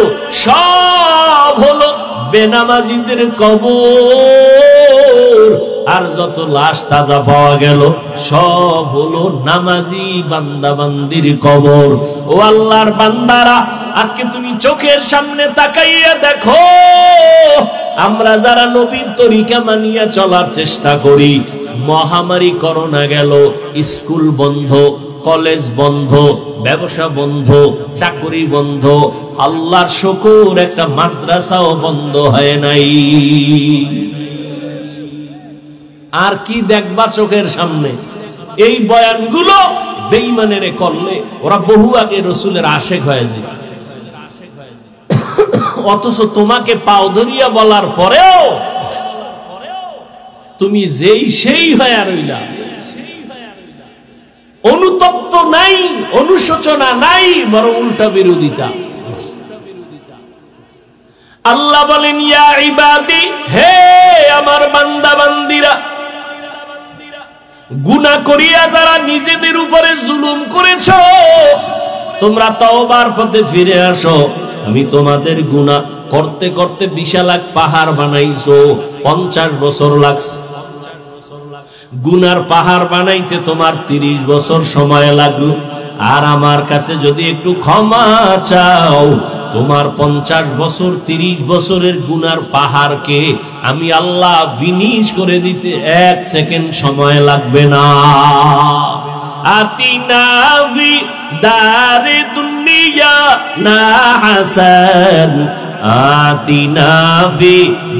সব হলো বেনামাজিদের কবর, আর যত লাশ তাজা পাওয়া গেল সব হলো নামাজি বান্দা বান্দির কবর। ও আল্লাহর বান্দারা, আজকে তুমি চোখের সামনে তাকাইয়া দেখো, আমরা যারা নবীর তরিকা মানিয়া চলার চেষ্টা করি, মহামারী করোনা গেল, স্কুল বন্ধ, কলেজ বন্ধ, ব্যবসা বন্ধ, চাকরি বন্ধ, আল্লাহর শুকর একটা মাদ্রাসাও বন্ধ হয় নাই। আর কি দেখবা চোখের সামনে? এই বয়ানগুলো বেঈমানের করলে ওরা বহু আগে রাসূলের আশিক হয়ে যায়, অথচ তোমাকে পাও ধরিয়া বলার পরেও তুমি যেই সেই হয়ে রইলা। অনুতপ্ত নাই, অনুশোচনা নাই, বরং উল্টা বিরোধিতা। আল্লাহ বলেন, ইয়া ইবাদি, হে আমার বান্দা বান্দিরা, গুনাহ করিয়া যারা নিজেদের উপরে জুলুম করেছো, তোমরা তওবার পথে ফিরে আসো। আমি তোমাদের গুনাহ করতে করতে বিশাল এক পাহাড় বানাইছো, 50 বছর লাগছে। গুনার পাহাড় বানাইতে তোমার 30 বছর সময় লাগলো, আর আমার কাছে যদি একটু ক্ষমা চাও, তোমার 50 বছর 30 বছরের গুনার পাহাড়কে আমি আল্লাহ বিনিশ করে দিতে 1 সেকেন্ড সময় লাগবে না। আতিনা ফি দারে দুনিয়া না হাসান, আতিনা ফি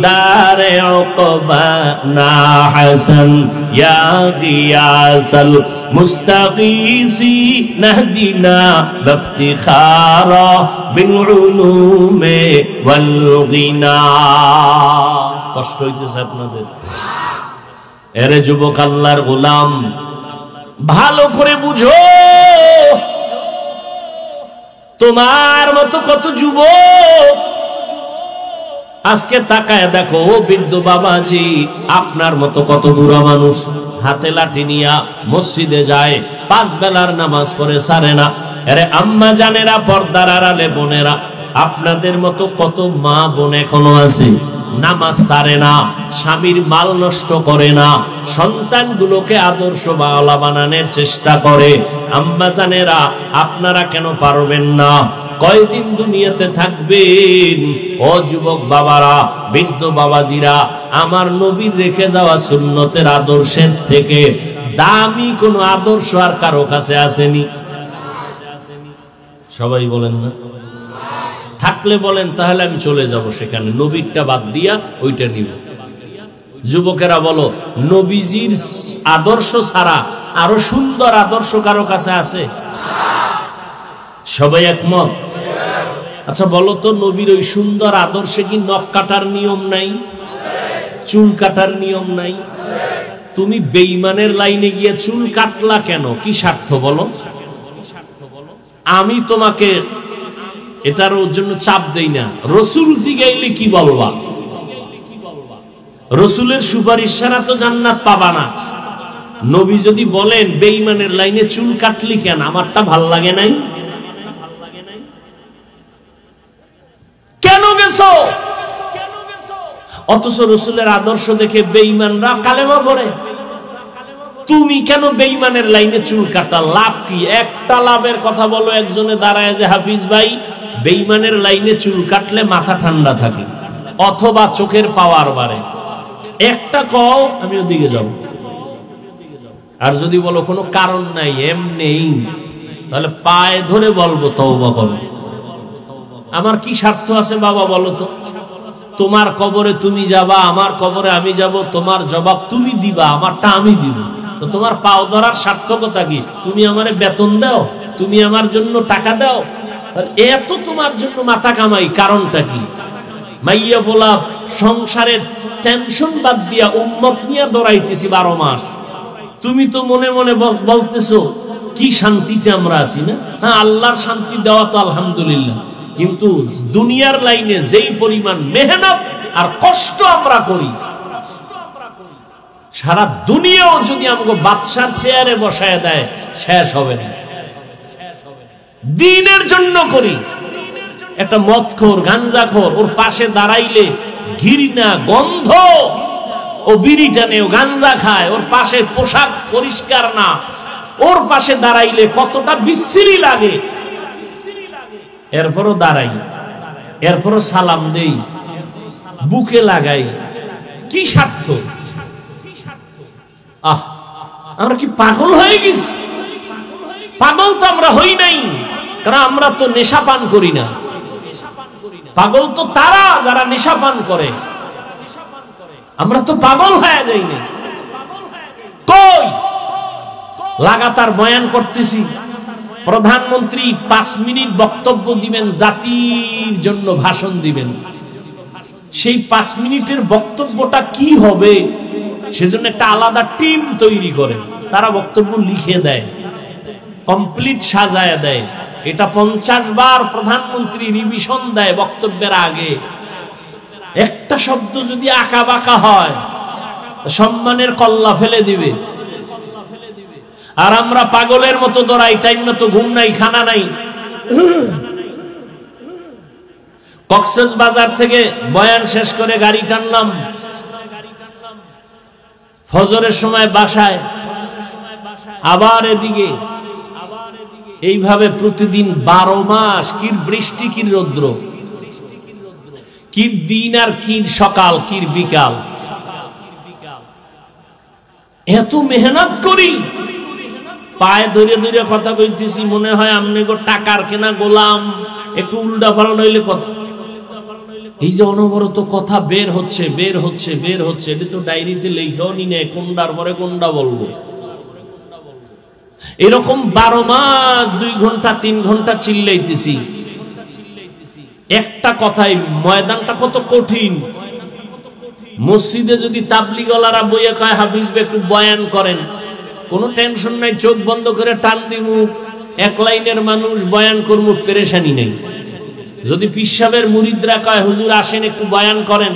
দারে উকবা না হাসান, ইয়া গিয়াসাল মুস্তাগীসি নাহদিনা বিফতিখারা বিল উলুমে ওয়াল গিনা। কষ্ট হইতেছে আপনাদের? এরে যুবক, আল্লাহর গোলাম, ভালো করে বুঝো, তোমার মতো কত যুবক আজকে তাকায় দেখো, বৃদ্ধ বাবাজি, আপনার মতো কত বুড়া মানুষ হাতে লাঠি নিয়া মসজিদে যায়, 5 বেলার নামাজ পড়ে সারে না। আরে আম্মা জানেরা, পর্দার আড়ালে বোনেরা, আপনাদের মতো কত মা বোন এখনো আছে নামাজ সারে না, স্বামীর মাল নষ্ট করে না, সন্তানগুলোকে আদর্শওয়ালা বানানোর চেষ্টা করে। আম্মা জানেরা, আপনারা কেন পারবেন না? কয়দিন দুনিয়াতে থাকবেন? ও যুবক বাবারা, বৃদ্ধ বাবাজিরা, আমার নবীর রেখে যাওয়া সুন্নতের আদর্শের থেকে দামি কোন আদর্শ আর কারো কাছে আসেনি। সবাই বলেন না? থাকলে বলেন, তাহলে আমি চলে যাব সেখানে, নবীরটা বাদ দিয়া ওইটা নিব। যুবকেরা বলো, নবীজির আদর্শ ছাড়া আরো সুন্দর আদর্শ কারো কাছে আছে? সবাই একমত? আচ্ছা বলো তো, নবীর ওই সুন্দর আদর্শে কি নখ কাটার নিয়ম নাই? চুল কাটার নিয়ম নাই? তুমি বেঈমানের লাইনে গিয়ে চুল কাটলা কেন? কি স্বার্থ বলো? আমি তোমাকে এটার জন্য চাপ দেই না। রসুল জিগাইলে কি বলবা? রসুলের সুপারিশ ছাড়া তো জান্নাত পাবা না। নবী যদি বলেন বেঈমানের লাইনে চুল কাটলি কেন, আমারটা ভাল লাগে নাই, কেন গেছো? অথচ রসুলের আদর্শ দেখে বেঈমানরা কালেমা পড়ে। তুমি কেন বেঈমানের লাইনে চুল কাটা? লাভ কি? একটা লাভের কথা বলো একজনে দাঁড়ায় যে হাফিজ ভাই বেঈমানের লাইনে চুল কাটলে মাথা ঠান্ডা থাকে অথবা চোখের পাওয়ার বাড়ে, একটা কও, আমি ওদিকে যাব। আর যদি বলো কোনো কারণ নাই এমনি, তাহলে পায়ে ধরে বলবো তওবা করো। আমার কি স্বার্থ আছে বাবা বলো তো? তোমার কবরে তুমি যাবা, আমার কবরে আমি যাব, তোমার জবাব তুমি দিবা, আমারটা আমি দিব। তো তোমার পাও ধরার সার্থকতা কি? তুমি আমারে বেতন দাও, তুমি আমার জন্য টাকা দাও, এত তোমার জন্য মাথা কামাই, কারণটা কি? মাইয়া বলা সংসারের টেনশন বাদ দিয়া উম্মত নিয়ে দৌড়াইতেছি 12 মাস। তুমি তো মনে মনে বলতেছো কি শান্তিতে আমরা আছি না? হ্যাঁ, আল্লাহর শান্তি দেওয়া তো আলহামদুলিল্লাহ, কিন্তু দুনিয়ার লাইনে যেই পরিমাণ মেহনত আর কষ্ট আমরা করি, সারা দুনিয়াও যদি আমাকে বাদশার চেয়ারে বসায় দেয় শেষ হবে না। দ্বীনের জন্য করি। একটা মদখোর গাঞ্জাখোর ওর পাশে দাঁড়াইলে ঘৃণা গন্ধ, ও বিড়ি টানে, ও গাঞ্জা খায়, ওর পাশে পোশাক পরিষ্কার না, ওর পাশে দাঁড়াইলে কতটা বিশ্রী লাগে। এরপরও দাঁড়াই, এরপরও সালাম দেই, বুকে লাগাই। কি স্বার্থ? আমরা কি পাগল হয়ে গেছি? পাগল তো আমরা হই নাই, কারণ আমরা তো নেশা পান করি না। পাগল তো তারা যারা নেশা পান করে, আমরা তো পাগল হয়ে যাই না। কই লাগাতার বয়ান করতেছি, প্রধানমন্ত্রী 5 মিনিট বক্তব্য দিবেন, জাতির জন্য ভাষণ দিবেন। সেই 5 মিনিটের বক্তব্যটা কি হবে সেজন্য একটা আলাদা টিম তৈরি করে, তারা বক্তব্য লিখে দেয়, কমপ্লিট সাজায় দেয়। এটা 50 বার প্রধানমন্ত্রী রিভিশন দেয় বক্তব্যের আগে। একটা শব্দ যদি আঁকা বাঁকা হয় সম্মানের কল্লা ফেলে দিবে। আর আমরা পাগলের মতো দৌড়াই, টাইম মতো ঘুম নাই, খানা নাই। কক্সবাজার থেকে বয়ান শেষ করে গাড়ি টানলাম, ফজরের সময় বাসায়, আবার এদিকে। এইভাবে প্রতিদিন 12 মাস, কি বৃষ্টি কি রৌদ্র, কি দিন আর কি সকাল কি বিকাল, এত মেহনত করি। পায়ে ধরে ধরে কথা কইতেছি, মনে হয় আমনে গো টাকার কেনা গোলাম, একটু উল্টা পাল্টা হইলে কথা। এই যে অনবরত কথা বের হচ্ছে বের হচ্ছে বের হচ্ছে, এটা তো ডায়েরিতে লেখাও নি না কোনটার পরে কোনটা বলবো। এরকম 12 মাস 2 ঘন্টা 3 ঘন্টা চিল্লাইতেছি একটা কথাই। ময়দানটা কত কঠিন। মসজিদে যদি তাবলিগওয়ালারা বইয়ে কয় হাফিজ ভাই একটু বয়ান করেন, কোনো টেনশন নাই, চোখ বন্ধ করে টান দিমু, 1 লাইনের মানুষ বয়ান করবো, পেরেশানি নেই। যদি পীর সাহেবের মুরিদরা কয় হুজুর আসেন একটু বয়ান করেন,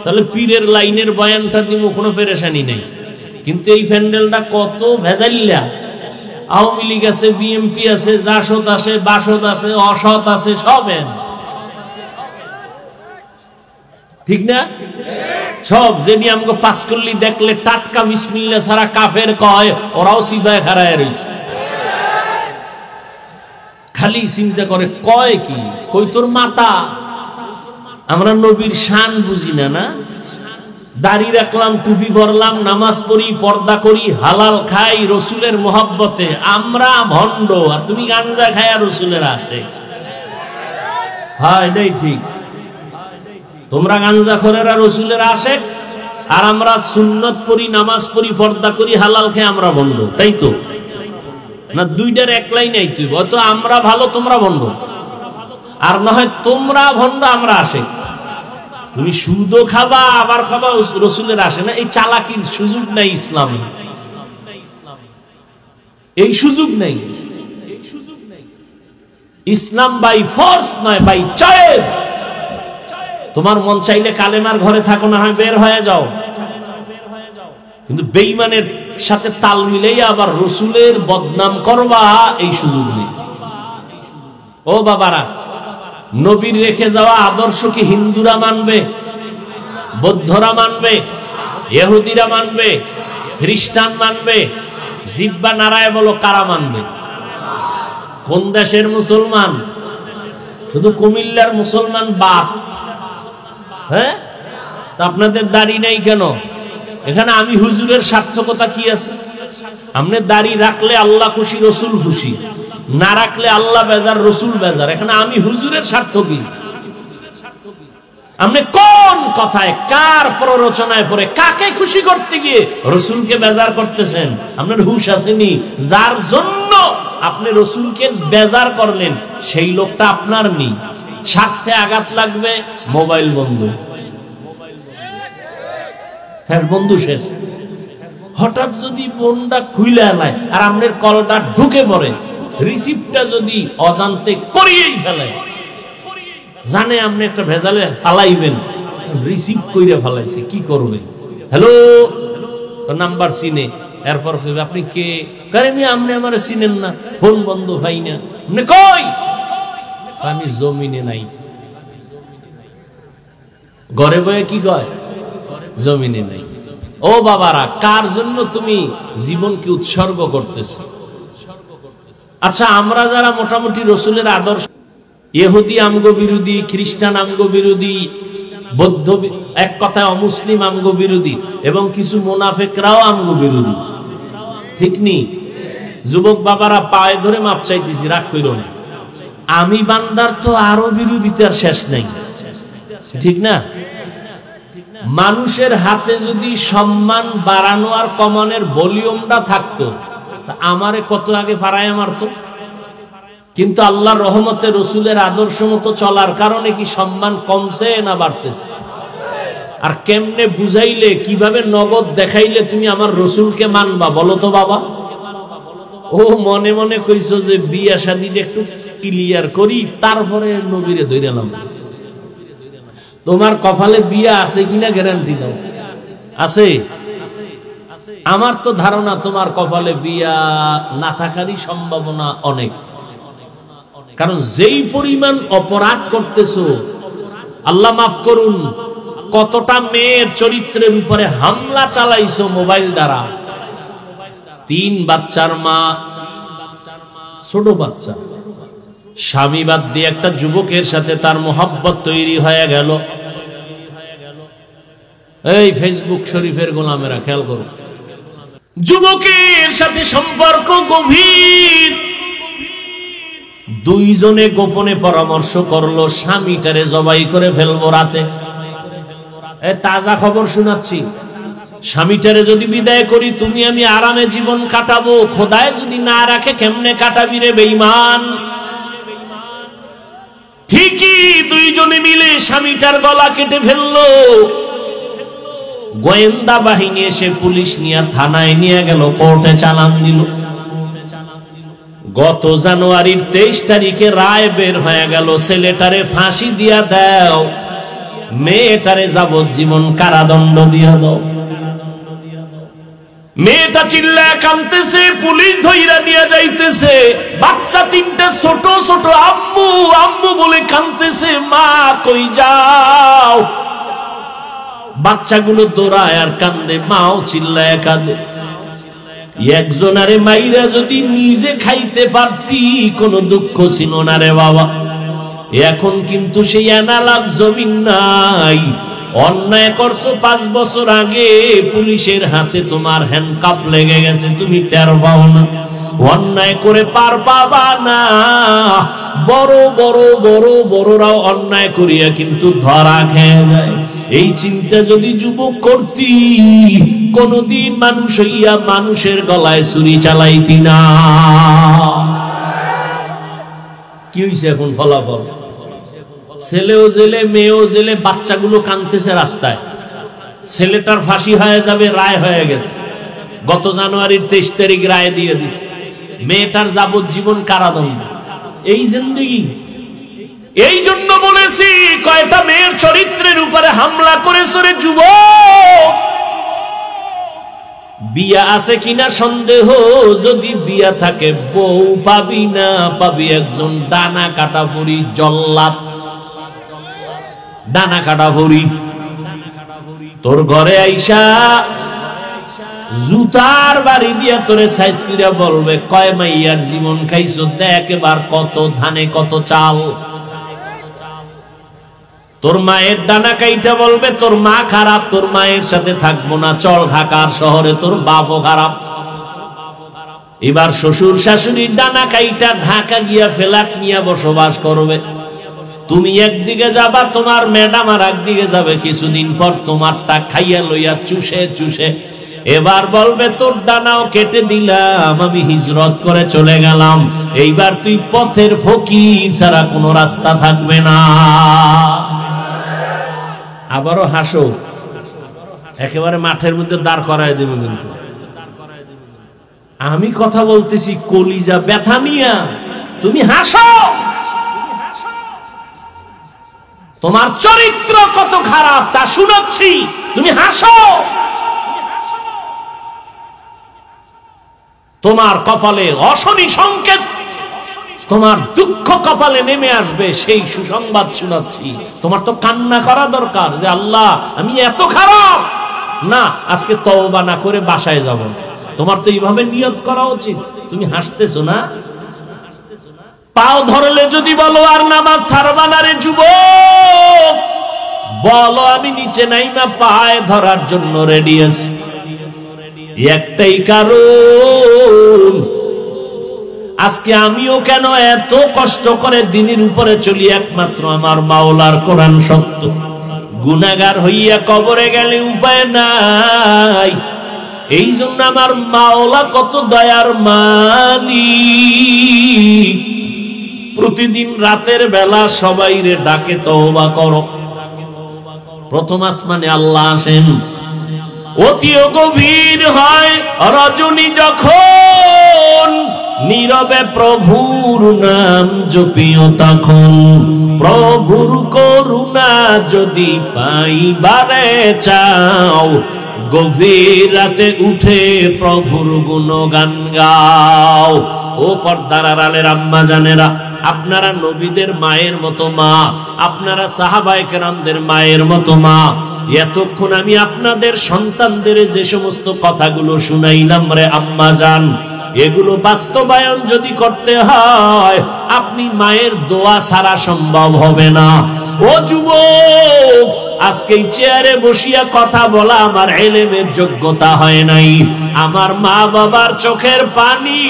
তাহলে পীরের লাইনের বয়ানটা দিমু, কোনো পেরেশানি নেই। কিন্তু এই প্যান্ডেলটা কত ভেজাইল্লা, আওয়ামী লীগ আছে, বিএমপি আছে, জাসদ আছে, বাসদ আছে, অসৎ আছে, সব ঠিক না? সব যেনি আমাকে পাস করলি দেখলে টাটকা বিসমিল্লাহ ছাড়া কাফের কয়, ওরাও সিফায় খাড়ায় রইছে। খালি চিন্তা করে কয় কি, কই তোর মাতা। আমরা নবীর শান বুঝি না, না? দাড়ি রাখলাম, টুপি পরলাম, নামাজ পড়ি, পর্দা করি, হালাল খাই রসুলের মোহাব্বতে। আমরা ভণ্ড, আর তুমি গাঞ্জা খায়া রসুলের আসে। হ্যাঁ, এটাই ঠিক। তোমরা গাঞ্জাখোরেরা রসুলের আশেক, আর আমরা সুন্নত পড়ি, নামাজ পড়ি, পর্দা করি, হালাল খাই, আমরা ভণ্ড, তাই তো না? দুইটার এক লাইন নাই। তুই হয়তো আমরা ভালো, তোমরা ভণ্ড, আর না হয় তোমরা ভণ্ড আমরা আশেক। তুমি সুদও খাবা আবার খাবা, রসুলের আসে না। এই চালাকির সুযোগ নাই ইসলামে, এই সুযোগ নেই। ইসলাম বাই ফোর্স নয়, বাই চয়েস। তোমার মন চাইলে কালেমার ঘরে থাকো, না হয় বের হয়ে যাও, কিন্তু বেঈমানের সাথে তাল মিলেই আবার রসুলের বদনাম করবা, এই সুযোগ নেই। ও বাবারা, নবীর রেখে যাওয়া আদর্শ কি হিন্দুরা মানবে, বৌদ্ধরা মানবে, ইহুদিরা মানবে, খ্রিস্টান মানবে? জিব্বা নারায় বলো, কারা মানবে? কোন দেশের মুসলমান? শুধু কুমিল্লার মুসলমান বাপ? হ্যাঁ, তা আপনাদের দাড়ি নেই কেন? এখানে আমি হুজুরের সার্থকতা কি আছে? আপনি দাড়ি রাখলে আল্লাহ খুশি, রসুল খুশি, না রাখলে আল্লাহ বেজার, রসুল বেজার। এখানে আমি হুজুরের স্বার্থ কি? আপনি কোন কথায়, কার প্ররোচনায় পড়ে, কাকে খুশি করতে গিয়ে রসুলকে বেজার করতেছেন? আপনার হুঁশ আসেনি? যার জন্য আপনি রসুলকে বেজার করলেন সেই লোকটা আপনার নেই, স্বার্থে আঘাত লাগবে, মোবাইল বন্ধ, হ্যাঁ বন্ধু শেষ। হঠাৎ যদি ফোনটা খুলে আলায় আর আপনার কলটা ঢুকে পড়ে, রিসিভটা যদি অজান্তে করিয়েই ফেলে, জানে আপনি একটা ভেজালে ফালাইবেন, রিসিভ কইরা ফালাইছে, কি করবে? হ্যালো, তো নাম্বার চিনে, এরপর কইবে আপনি কে? কারণ আপনি আমারে চিনেন না, ফোন বন্ধ, ভাই না। আপনি কই? আমি জমিনে নাই। ঘরে বয়ে কি কয়? জমিনে নাই। ও বাবারা, কার জন্য তুমি জীবনকে উৎসর্গ করতেছো? আচ্ছা, আমরা যারা মোটামুটি রসুলের আদর্শ, ইহুদি আমগো বিরোধী, খ্রিস্টান আমগো বিরোধী, বৌদ্ধ, এক কথায় অমুসলিম আমগো বিরোধী, এবং কিছু মুনাফিকরাও আমগো বিরোধী, ঠিক নি? যুবক বাবারা, পায়ে ধরে মাপ চাইতেছি, রাগ কইরো না। আমি বান্দার তো আরো বিরোধিতার শেষ নাই, ঠিক না? মানুষের হাতে যদি সম্মান বাড়ানো আর কমানোর ভলিউমটা থাকতো, তা আমারে কত আগে ফারায় মারতো। কিন্তু আল্লাহর রহমতে রসুলের আদর্শ মতো চলার কারণে কি সম্মান কমছে না বাড়তেছে? আর কেমনে বুঝাইলে, কিভাবে নগদ দেখাইলে তুমি আমার রসুলকে মানবা বলো তো বাবা? ও মনে মনে কইছো যে বিয়া শাদীটা একটু ক্লিয়ার করি, তারপরে নবীরে ধইরালাম। তোমার কপালে বিয়া আছে কিনা গ্যারান্টি দাও? আছে? আমার তো ধারণা তোমার কপালে বিয়া না থাকারই সম্ভাবনা অনেক, কারণ যেই পরিমাণ অপরাধ করতেছো, আল্লাহ মাফ করুন, কতটা মেয়ের চরিত্রের উপরে হামলা চালাইছো মোবাইল দ্বারা। 3 বাচ্চার মা, ছোট বাচ্চা, স্বামী বাদ দিয়ে একটা যুবকের সাথে তার মোহাব্বত তৈরি হয়ে গেল। এই ফেসবুক শরীফের গোলামেরা খেয়াল করো, যুবকের সাথে সম্পর্ক গভীর, দুইজনে গোপনে পরামর্শ করলো স্বামীটারে জবাই করে ফেলবো রাতে। তাজা খবর শোনাচ্ছি, স্বামীটারে যদি বিদায় করি তুমি আমি আরামে জীবন কাটাবো, খোদায় যদি না রাখে কেমনে কাটাবি রে বেঈমান। ঠিকই দুইজনে মিলে স্বামীটার গলা কেটে ফেললো। গোয়েন্দা বাহিনী এসে পুলিশ নিয়ে থানায় নিয়ে গেল, কোর্টে চালান দিল। গত জানুয়ারির 23 তারিখে রায় বের হয়ে গেল, ছেলেটারে ফাঁসি দিয়া দাও, মেয়েটারে যাবজ্জীবন কারাদণ্ড দিয়া দাও। মেয়েটা চিল্লায় কাঁদতেছে, পুলিশ ধইরা নিয়ে যাইতেছে। বাচ্চা 3টে ছোট ছোট, আম্মু আম্মু বলে কাঁদতেছে, মা কই যাও? বাচ্চাগুলো দৌড়ায় আর কান্দে, মাও চিল্লায় কাঁদে। একজনারে মাইরা যদি নিজে খাইতে পারতি কোনো দুঃখ ছিল না রে বাবা। এখন কিন্তু সেই এনালাগ জমিন নাই। অন্যায় করছো 5 বছর আগে, পুলিশের হাতে তোমার হ্যান্ডকাপ লেগে গেছে, তুমি টের পাও না। অন্যায় করে পার পাবা না। বড় বড় বড় বড়রাও অন্যায় করিয়া কিন্তু ধরা খেয়ে যায়। এই চিন্তা যদি যুবক করতি, কোনদিন মানুষ হইয়া মানুষের গলায় ছুরি চালাইতি না। কি হইছে এখন ফলাফল? ছেলেও জেলে, মেয়েও জেলে, বাচ্চাগুলো কাঁদতেছে রাস্তায়। ছেলেটার ফাঁসি হয়ে যাবে, রায় হয়ে গেছে, গত জানুয়ারির 23 তারিখ রায় দিয়ে দিছে। মেয়েটার যাবজ্জীবন কারাদণ্ড। এই জিন্দেগি। এই জন্য বলেছি, কয়টা মেয়ের চরিত্রের উপরে হামলা করেছে রে যুবক। বিয়া আছে কিনা সন্দেহ, যদি বিয়া থাকে বউ পাবি না, পাবি একজন ডানা কাটা পরি জল্লাদ। ডানা কাটা পরি তোর ঘরে আইসা জুতার বাড়ি দিয়া তোরে সাইজ করিয়া বলবে, কয় মাইয়ার জীবন খাইছো, দেখ এবার কত ধানে কত চাল। তোর মায়ের ডানা কাইটা বলবে, তোর মা খারাপ, তোর মায়ের সাথে থাকবো না, চল ঢাকার শহরে, তোর বাপও খারাপ। এবার শ্বশুর শাশুড়ির ডানা কাইটা ঢাকা গিয়া ফ্ল্যাট নিয়ে বসবাস করবে। তুমি একদিকে যাবা, তোমার ম্যাডাম আর একদিকে যাবে। কিছুদিন পর তোমারটা খাইয়া লইয়া চুষে চুষে এবার বলবে, তোর ডানাও কেটে দিলাম, আমি হিজরত করে চলে গেলাম। এইবার তুই পথের ফকির ছাড়া কোনো রাস্তা থাকবে না। আবারও হাসো, একেবারে মাঠের মধ্যে দাঁড় করায় দেব। কিন্তু আমি কথা বলতেছি কলিজা ব্যথা নিয়া, তুমি হাসো। তোমার চরিত্র কত খারাপ তা শুনাচ্ছি, তুমি হাসো। তোমার কপালে অশনি সংকেত, তোমার দুঃখ কপালে নেমে আসবে, সেই সুসংবাদ শোনাচ্ছি। তোমার তো কান্না করা দরকার যে আল্লাহ আমি এত খারাপ না, আজকে তওবা না করে বাসায় যাব। তোমার তো এইভাবে নিয়ত করা উচিত। তুমি হাসতেছো না? পাও ধরলে যদি বলো আর নামাজ ছাড়বা না রে যুবক, বলো আমি নিচে নাইমা পায়ে ধরার জন্য রেডি আছি। একটাই কারণ, আজকে আমিও কেন এত কষ্ট করে দিনের উপরে চলি, একমাত্র আমার মাওলার কোরআন সত্য। গুনাহগার হইয়া কবরে গেলে উপায় নাই। এই জন্য আমার মাওলা কত দয়ার মালিক, প্রতিদিন রাতের বেলা সবাই রে ডাকে তওবা করো। প্রথম আসমানে আল্লাহ আসেন, অতিও গভীর হয় রজনী যখন, নীরবে প্রভুর নাম জপিও তখন। প্রভুর করুণা যদি পাইবারে চাও, গভীর রাতে উঠে প্রভুর গুণগান গাও। ও পর্দার আড়ালের আম্মা জানেরা, আপনারা নবীদের মায়ের মতো মা, আপনারা সাহাবায়ে কেরামদের মায়ের মতো মা। এতক্ষণ আমি আপনাদের সন্তানদের যে সমস্ত কথাগুলো শুনাইলাম রে আম্মা জান, এগুলো বাস্তবায়ন যদি করতে হয়, আপনি মায়ের দোয়া ছাড়া সম্ভব হবে না। ও যুবক, আজকে চেয়ারে বসিয়া কথা বলা আমার ইলমের যোগ্যতা হয় নাই, আমার মা বাবার চোখের পানি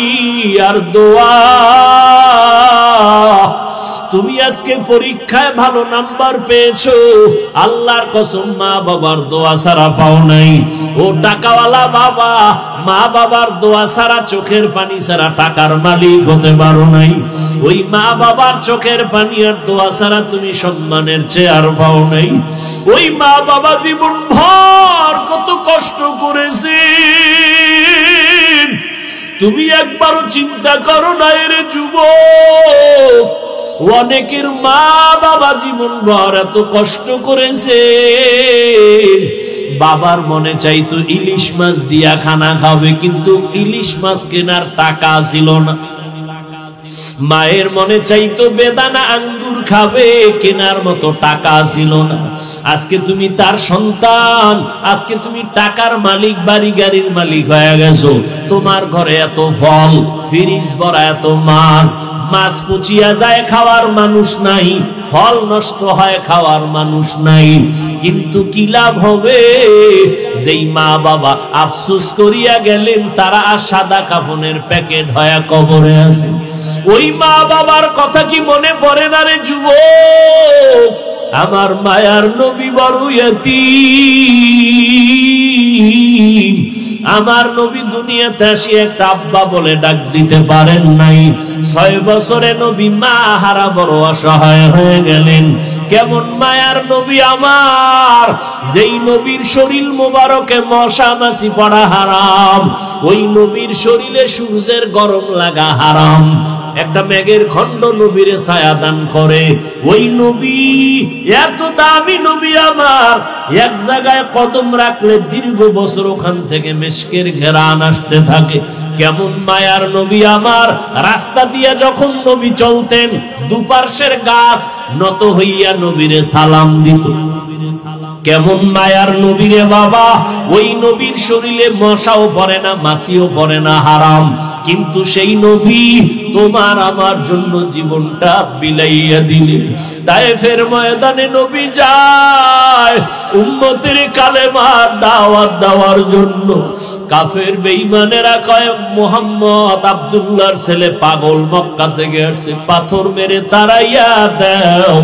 আর দোয়া। তুমি আজকে পরীক্ষায় ভালো নাম্বার পেয়েছো, আল্লাহর কসম মা বাবার দোয়া ছাড়া পাও নাই। ও টাকাওয়ালা বাবা, মা বাবার দোয়া ছাড়া, চোখের পানি ছাড়া টাকার মালিক হতে পারো নাই। ওই মা বাবার চোখের পানি আর দোয়া ছাড়া তুমি সম্মানের চেয়ার পাও নাই। ওই মা বাবা জীবন ভর কত কষ্ট করেছে, তুমি একবারও চিন্তা করো না রে যুবক। অনেকের মা বাবা জীবন ভর এত কষ্ট করেছে, বাবার মনে চাইতো ইলিশ মাছ দিয়া খানা খাবে, কিন্তু ইলিশ মাছ কেনার টাকা ছিল না। মায়ের মনে চাইতো বেদানা আঙ্গুর খাবে, কেনার মতো টাকা ছিল না। আজকে তুমি তার সন্তান, আজকে তুমি টাকার মালিক, বাড়ি গাড়ির মালিক হয়ে গেছো। তোমার ঘরে এত ফল, ফ্রিজ ভরা এত মাছ, মাছ পচিয়া যায় খাওয়ার মানুষ নাই, ফল নষ্ট হয় খাওয়ার মানুষ নাই। কিন্তু কি লাভ হবে, যেই মা বাবা আফসোস করিয়া গেলেন, তারা আর সাদা কাফনের প্যাকেট হয়ে কবরে আছে। ওই মা বাবার কথা কি মনে পড়ে না রে যুবক? আমার মায়ার নবী বড় ইয়তীম, আমার নবী দুনিয়াতে আসি একটা আব্বা বলে ডাক দিতে পারেন নাই। 6 বছরে নবী মা হারা বড় অসহায় হয়ে গেলেন। কেমন মায়ার নবী আমার, যেই নবীর শরীর মোবারকে মশা মাছি পড়া হারাম, ওই নবীর শরীরে সূর্যের গরম লাগা হারাম। একটা মেঘের খণ্ড নবীরে ছায়া দান করে। ওই নবী এত দামি নবী আমার, এক জায়গায় কদম রাখলে দীর্ঘ বছর ওখান থেকে মেশকের ঘেরান আসতে থাকে। কেমন মায়ার নবী আমার, রাস্তা দিয়ে যখন নবী চলতেন দুপার্শ্বের গাছ নত হইয়া নবীরে সালাম দিত। কেমন মায়ার নবী রে বাবা, ওই নবীর শরীরে মশাও পড়ে না, মাছিও পড়ে না, হারাম। কিন্তু সেই নবী তোমার আমার জন্য জীবনটা বিলাইয়া দিলেন। তায়েফের ময়দানে নবী যায় উম্মতের কালেমার দাওয়াত দেওয়ার জন্য। কাফের বেঈমানেরা কয় মুহাম্মদ আব্দুল্লাহর ছেলে পাগল, মক্কা থেকে আসছে, পাথর মেরে তাড়াইয়া দাও।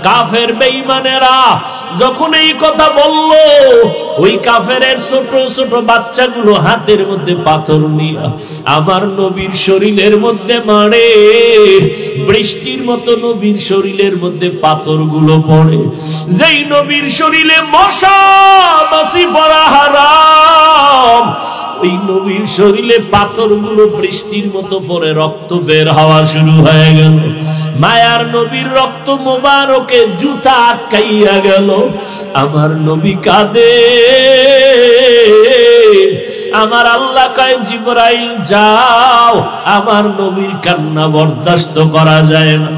কাফের বেঈমানেরা যখন এই কথা বলল, ওই কাফেরের ছোট ছোট বাচ্চাগুলো হাতের মধ্যে পাথর নিয়ে আমার নবীর শরীরের মধ্যে মারে। বৃষ্টির মতো নবীর শরীরের মধ্যে পাথরগুলো পড়ে। যেই নবীর শরীরে মশা মাছি পড়া হারাম, ওই নবীর শরীরে পাথরগুলো বৃষ্টির মতো পড়ে রক্ত বের হওয়া শুরু হয়ে গেল। মায়ার নবীর রক্ত মোবারকে জুতা আটকাইয়া গেল। আমার নবী কাঁদে। আমার আল্লাহ কয় জিবরাইল যাও, আমার নবীর কান্না বরদাস্ত করা যায় না।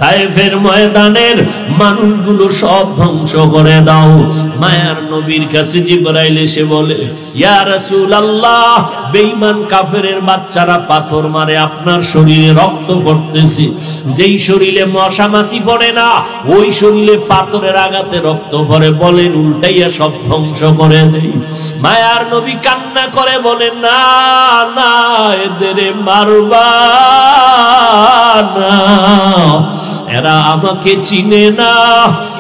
তায়েফের ময়দানের মানুষগুলো সব ধ্বংস করে দাও। মায়ার নবীর কাছে জিবরাইল এসে বলে, ইয়া রাসূলুল্লাহ, বেঈমান কাফেরের বাচ্চারা পাথর মারে, আপনার শরীরে রক্ত পড়তেছে। যেই শরীরে মশা মাছি পড়ে না, ওই শরীরে পাথরের আঘাতে রক্ত পড়ে, বলেন উল্টাইয়া সব ধ্বংস করে দেই। মায়ার নবী কান্না করে বলে, না না, এদের মারবা না, এরা আমাকে চিনে না।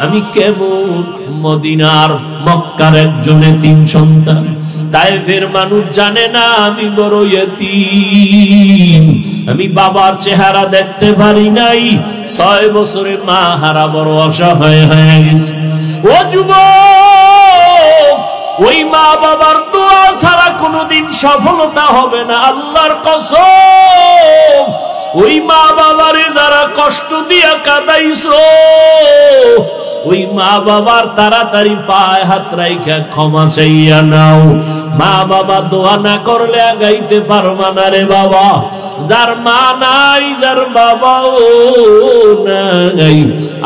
আমি কেমন মদিনার মক্কার একজন এতিম সন্তান। তায়েফের মানুষ জানে না আমি বড় এতিম, আমি বাবার চেহারা দেখতে পারি নাই। 6 বছরে মা হারা বড় অসহায় হয়ে গেছে। ও যুবক, ওই মা বাবার দোয়া ছাড়া কোনোদিন সফলতা হবে না, আল্লাহর কসম। ওই মা বাবারে যারা কষ্ট দিয়া কাঁদাইছো, ওই মা বাবার তাড়াতাড়ি পায়ে হাত রাইখা ক্ষমা চাইয়া নাও। মা বাবা দোয়া না করলে আগাইতে পারবা না রে বাবা। যার মা নাই, যার বাবাও নাই,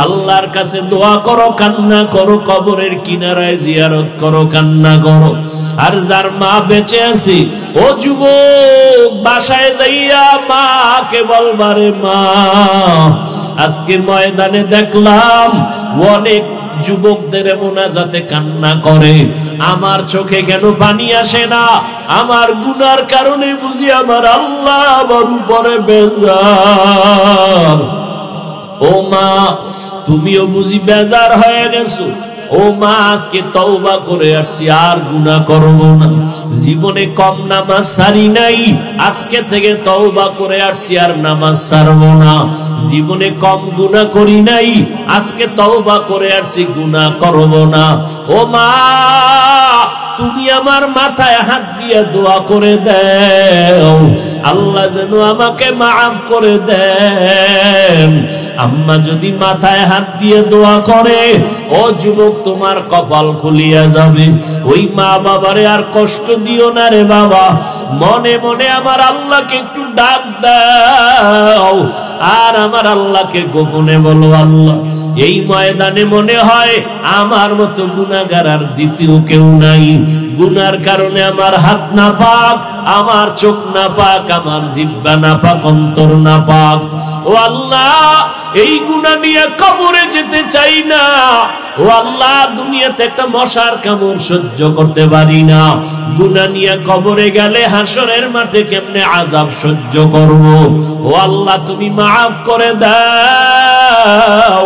আল্লাহর কাছে দোয়া করো, কান্না করো, কবরের কিনারায় জিয়ারত করো, কান্না করো। আর যার মা বেঁচে আছে, ও যুবক, বাসায় যাইয়া মাকে বলবারে মা। আজকে ময়দানে দেখলাম অনেক যুবকদের মোনাজাতে কান্না করে, আমার চোখে কেন পানি আসে না? আমার গুনার কারণে বুঝি আমার আল্লাহ আমার উপরে বেজার। ও মা, তুমিও বুঝি বেজার হয়ে গেছো। ও মা, আজকে তওবা করে আসছি, আর গুনাহ করব না। জীবনে কম নামাজ সারি নাই, আজকে থেকে তওবা করে আসছি, আর নামাজ ছাড়ব না। জীবনে কম গুনাহ করি নাই, আজকে তওবা করে আসছি, গুনাহ করব না। ও মা, তুমি আমার মাথায় হাত দিয়ে দোয়া করে দাও, আল্লাহ যেন আমাকে মাফ করে দেন। আম্মা যদি মাথায় হাত দিয়ে দোয়া করে, ও যুবক, তোমার কপাল খুলিয়া যাবে। ওই মা বাবারে আর কষ্ট দিও না রে বাবা। মনে মনে আমার আল্লাহকে একটু ডাক দাও, আর আমার আল্লাহকে গোপনে বলো, আল্লাহ, এই ময়দানে মনে হয় আমার মতো গুনাহগার আর দ্বিতীয় কেউ নাই। গুনার কারণে আমার হাত না পাক, আমার চোখ না পাক, আমার জিহ্বা না পাক, অন্তর না পাক। ও আল্লাহ, এই গুনাহ নিয়ে কবরে যেতে চাই না। ও আল্লাহ, দুনিয়াতে একটা মশার কামড় সহ্য করতে পারি না। গুনাহ নিয়ে কবরে গেলে হাসরের মাঠে কেমনে আযাব সহ্য করব। ও আল্লাহ, তুমি মাফ করে দাও।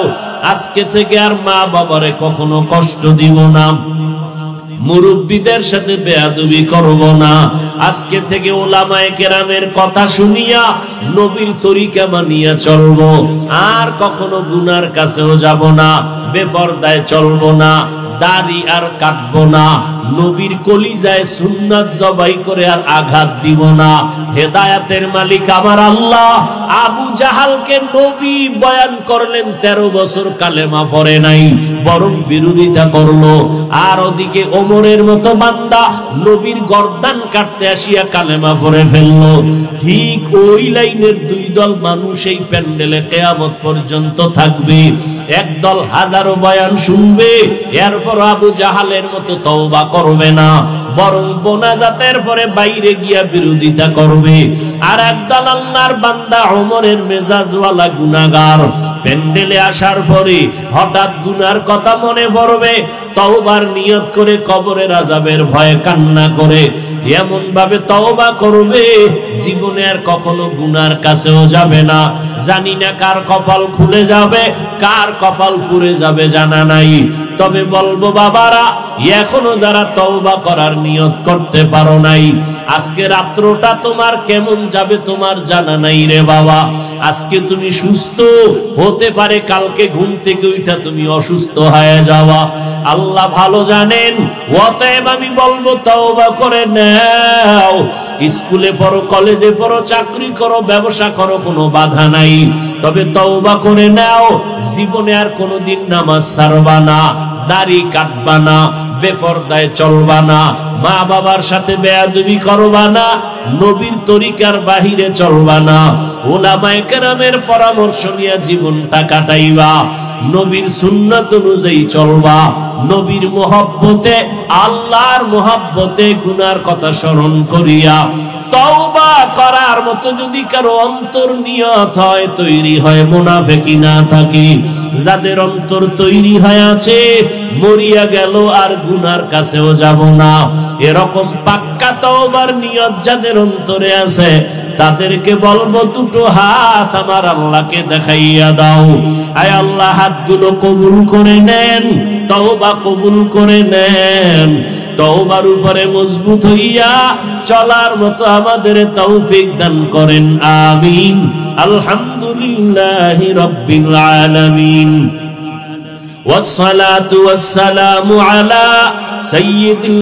আজকে থেকে আর মা বাবারে কখনো কষ্ট দিব না। মুরব্বিদের সাথে বেয়াদবি করব না। আজকে থেকে উলামায়ে কেরামের কথা শুনিয়া নবীর তরিকা মানিয়া চলবো, আর কখনো গুনার কাছেও যাব না, বেপরদায় চলবো না, দাড়ি আর কাটবো না, নবীর কলিজায় সুন্নাত জবাই করে আর আঘাত দিব না। হেদায়েতের মালিক আমার আল্লাহ আবু জাহালকে নবী বয়ান করলেন, 13 বছর কালেমা পড়ে নাই, বরং বিরোধিতা করলো। আর ওদিকে ওমরের মতো বান্দা নবীর গর্দান কাটতে আসিয়া কালেমা পড়ে ফেললো। ঠিক ওই লাইনের দুই দল মানুষ এই প্যান্ডেলে কিয়ামত পর্যন্ত থাকবে। একদল হাজারো বয়ান শুনবে, এরপর আবু জাহালের মতো তওবা করবে না, বরং মোনাজাতের পরে বাইরে গিয়া বিরোধিতা করবে। আর একদল আল্লাহর বান্দা ওমরের মেজাজওয়ালা গুনাহগার প্যান্ডেলে আসার পরে হঠাৎ গুনার কথা মনে পড়বে, তওবার নিয়ত করে কবরের আযাবের ভয়ে কান্না করে এমন ভাবে তওবা করবে, জীবনে আর কখনো গুনার কাছেও যাবে না। জানি না কার কপাল খুলে যাবে, কার কপাল পুড়ে যাবে জানা নাই। তবে বলবো বাবারা, এখনো যারা তওবা করার নিয়ত করতে পারো নাই, আজকে রাত্রটা তোমার কেমন যাবে তোমার জানা নাই রে বাবা। আজকে তুমি সুস্থ, হতে পারে কালকে ঘুম থেকে উঠা তুমি অসুস্থ হয়ে যাওয়া, আল্লাহ ভালো জানেন। অতএব আমি বলবো তওবা করে নাও। স্কুলে পড়ো, কলেজে পড়ো, চাকরি করো, ব্যবসা করো, কোনো বাধা নাই, তবে তওবা করে নাও। জীবনে আর কোনোদিন নামাজ ছাড়বা না, দাড়ি কাটবা না, বেপরদায় চলবা না, মা বাবার সাথে বেয়াদবি করবা না, নবীর তরিকার বাহিরে চলবা না, উলামায়ে কেরামের পরামর্শ নিয়ে জীবনটা কাটাইবা, নবীর সুন্নাত অনুযায়ী চলবা, নবীর মুহাব্বতে, আল্লাহর মুহাব্বতে গুনার কথা স্মরণ করিয়া তওবা করার মতো যদি কারো অন্তর নিয়ত হয়, তৈরি হয়, মুনাফিকি না থাকে, যাদের অন্তর তৈরি হয়ে আছে, মরিয়া গেল আর গুনার কাছেও যাব না, এরকম পাক্কা তওবার নিয়ত যাদের অন্তরে আছে, তাদেরকে বলবো দুটো হাত আমার আল্লাহকে দেখাইয়া দাও। আয় আল্লাহ, হাতগুলো কবুল করে নেন, তওবা কবুল করে নেন, তওবার উপরে মজবুত হইয়া চলার মতো আমাদের তৌফিক দান করেন, আমিন। আলহামদুলিল্লাহি রাব্বিল আলামিন, ওয়াসসালাতু ওয়াসসালামু আলা সাইয়্যিদিল